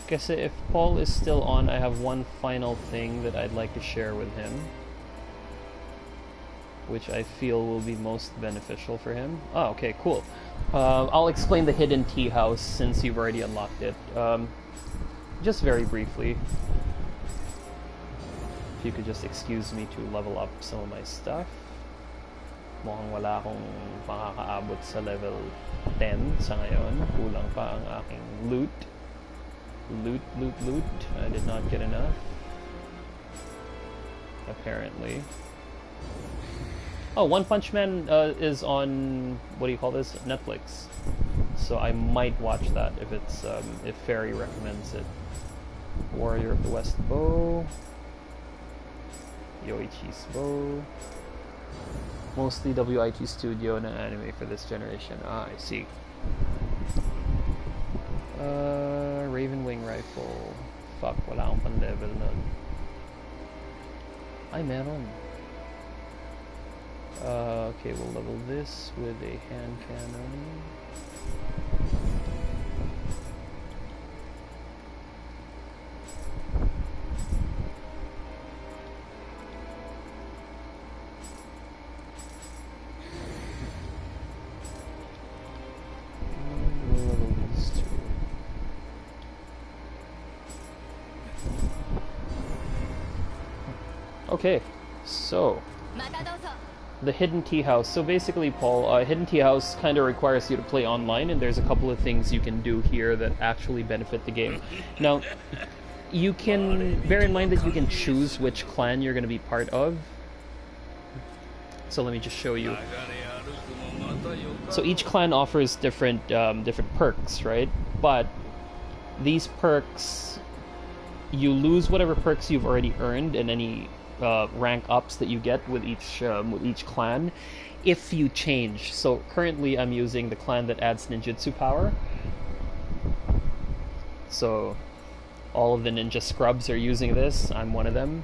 Kasi if Paul is still on, I have one final thing that I'd like to share with him, which I feel will be most beneficial for him. Oh, okay, cool. I'll explain the hidden tea house since you've already unlocked it. Just very briefly. If you could just excuse me to level up some of my stuff. Mukhang wala akong makakaabot sa level 10 sa ngayon. Kulang pa ang aking loot. Loot. I did not get enough. Apparently. Oh, One Punch Man is on, what do you call this? Netflix. So I might watch that if it's if Fairy recommends it. Warrior of the West bow. Yoichi's bow. Mostly WIT Studio na anime for this generation. Ah, I see. Raven Wing Rifle. Fuck, wala akong pan-level nun. Ay, meron. Okay, we'll level this with a hand cannon. We'll level these two. Okay, so the hidden tea house. So basically, Paul, hidden tea house kind of requires you to play online, and there's a couple of things you can do here that actually benefit the game. Now, you can bear in mind that you can choose which clan you're going to be part of. So let me just show you. So each clan offers different different perks, right? But these perks, you lose whatever perks you've already earned and any rank ups that you get with each clan if you change. So currently I'm using the clan that adds ninjutsu power. So all of the ninja scrubs are using this. I'm one of them.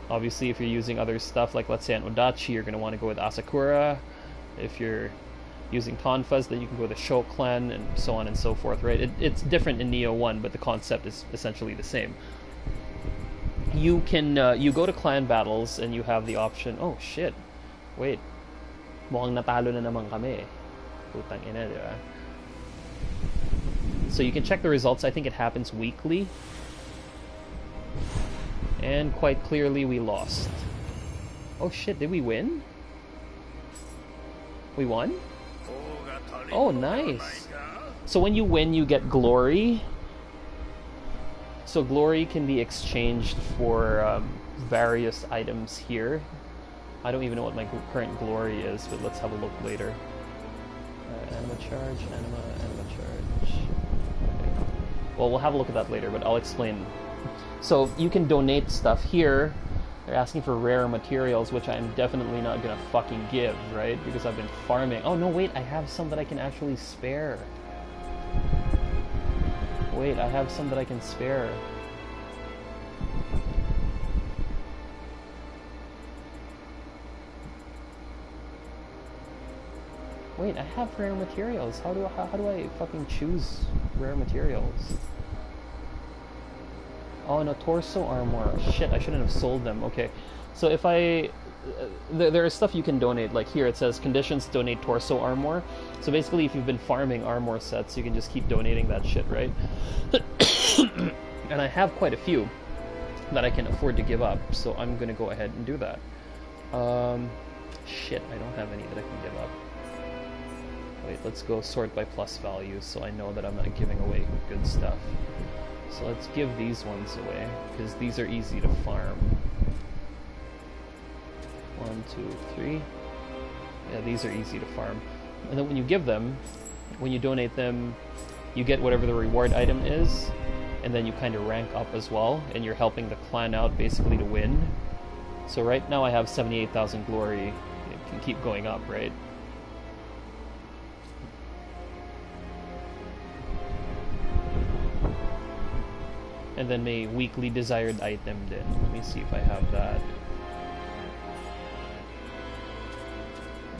Obviously, if you're using other stuff, like let's say an Odachi, you're going to want to go with Asakura. If you're using Tonfas, then you can go with the Sho clan, and so on and so forth, right? It's different in Nioh 1, but the concept is essentially the same. You can, you go to clan battles, and you have the option, oh shit, wait, mukhang natalo na naman kami. Putang ina, di ba? So you can check the results. I think it happens weekly. And quite clearly we lost. Oh shit, did we win? We won? Oh, nice. So when you win, you get glory. So glory can be exchanged for various items here. I don't even know what my current glory is, but let's have a look later. Anima charge, anima charge. Okay. Well, we'll have a look at that later, but I'll explain. So you can donate stuff here. They're asking for rare materials, which I'm definitely not gonna fucking give, right? Because I've been farming. Oh no, wait, I have some that I can actually spare. Wait, I have some that I can spare. Wait, I have rare materials. How do I fucking choose rare materials? Oh no, torso armor. Shit, I shouldn't have sold them. Okay, so if I... there is stuff you can donate. Like here it says conditions to donate torso armor. So basically if you've been farming armor sets, you can just keep donating that shit, right? And I have quite a few that I can afford to give up. So I'm gonna go ahead and do that. Shit, I don't have any that I can give up. Wait, let's go sort by plus values so I know that I'm not giving away good stuff. So let's give these ones away, because these are easy to farm. 1, 2, 3. Yeah, these are easy to farm. And then when you give them, when you donate them, you get whatever the reward item is, and then you kind of rank up as well, and you're helping the clan out basically to win. So right now I have 78,000 glory. It can keep going up, right? And then may weekly desired item din. Let me see if I have that.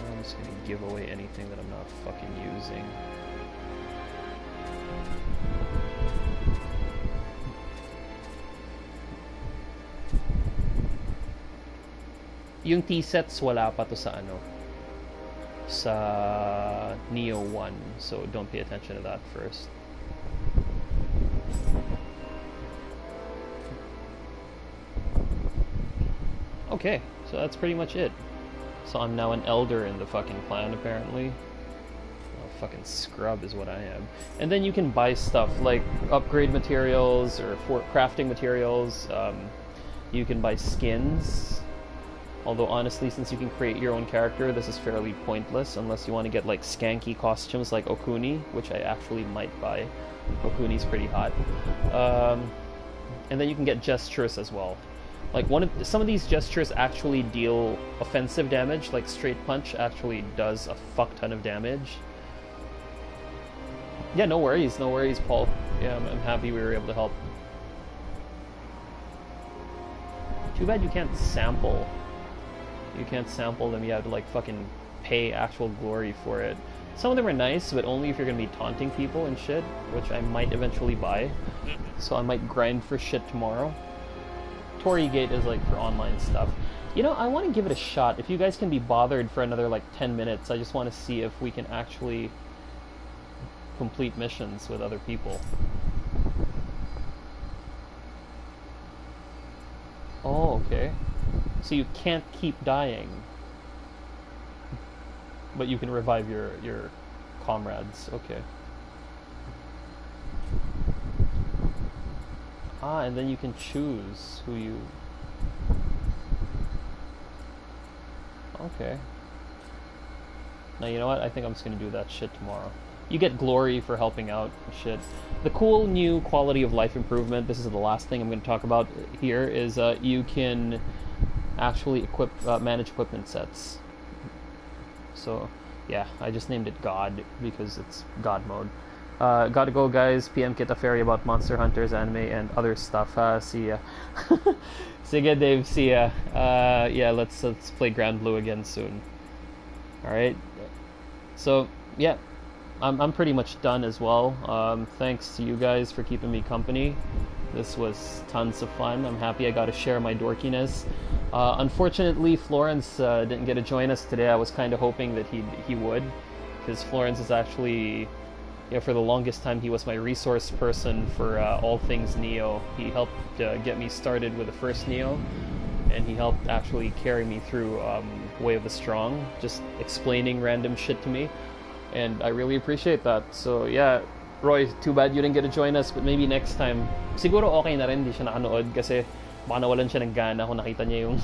I'm just gonna give away anything that I'm not fucking using. Yung T-sets wala pa to sa ano, sa Nioh 1, so don't pay attention to that first. Okay, so that's pretty much it. So I'm now an elder in the fucking clan, apparently. Oh, fucking scrub is what I am. And then you can buy stuff like upgrade materials or for crafting materials. You can buy skins. Although honestly, since you can create your own character, this is fairly pointless unless you want to get like skanky costumes like Okuni, which I actually might buy. Okuni's pretty hot. And then you can get gestures as well. Like some of these gestures actually deal offensive damage, like straight punch actually does a fuck ton of damage. Yeah, no worries, Paul. Yeah, I'm happy we were able to help. Too bad you can't sample. You can't sample them, you have to like fucking pay actual glory for it. Some of them are nice, but only if you're gonna be taunting people and shit, which I might eventually buy. So I might grind for shit tomorrow. Torygate is like for online stuff. You know, I want to give it a shot. If you guys can be bothered for another like 10 minutes, I just want to see if we can actually complete missions with other people. Oh, okay. So you can't keep dying, but you can revive your comrades. Okay. Ah, and then you can choose who you... Okay. Now, you know what? I think I'm just gonna do that shit tomorrow. You get glory for helping out and shit. The cool new quality of life improvement, this is the last thing I'm gonna talk about here, is you can actually manage equipment sets. So, yeah, I just named it God because it's God mode. Gotta go, guys. PM Kita Ferry about Monster Hunters anime and other stuff. See ya. Sige, Dave. See ya. Yeah, let's play Grand Blue again soon. All right. So yeah, I'm pretty much done as well. Thanks to you guys for keeping me company. This was tons of fun. I'm happy I got to share my dorkiness. Unfortunately, Florence didn't get to join us today. I was kind of hoping that he would, because Florence is actually... Yeah, for the longest time, he was my resource person for all things Nioh. He helped get me started with the first Nioh, and he helped actually carry me through Way of the Strong, just explaining random shit to me, and I really appreciate that. So yeah, Roy, too bad you didn't get to join us, but maybe next time. Siguro okay na rin, hindi siya nakanood kasi baka nawalan siya ng gana kung nakita niya yung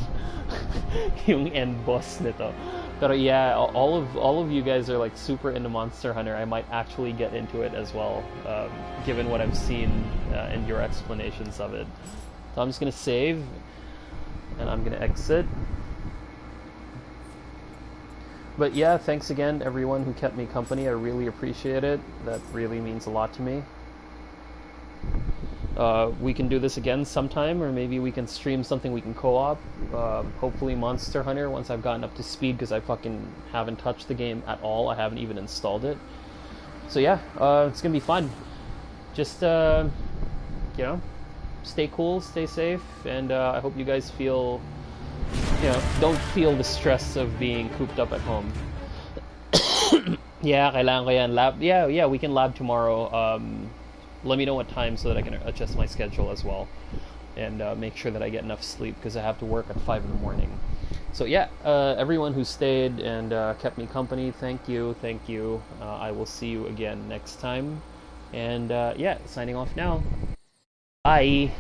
yung end boss nito. But yeah, all of you guys are like super into Monster Hunter. I might actually get into it as well, given what I've seen and your explanations of it. So I'm just gonna save, and I'm gonna exit. But yeah, thanks again to everyone who kept me company. I really appreciate it. That really means a lot to me. We can do this again sometime, or maybe we can stream something we can co-op. Hopefully Monster Hunter once I've gotten up to speed, because I fucking haven't touched the game at all. I haven't even installed it. So yeah, it's gonna be fun. Just you know, stay cool, stay safe, and I hope you guys feel, don't feel the stress of being cooped up at home. Yeah, kailangan ko yan. Lab, yeah, we can lab tomorrow. Let me know what time so that I can adjust my schedule as well, and make sure that I get enough sleep, because I have to work at 5 in the morning. So yeah, everyone who stayed and kept me company, thank you. I will see you again next time, and yeah, signing off now. Bye.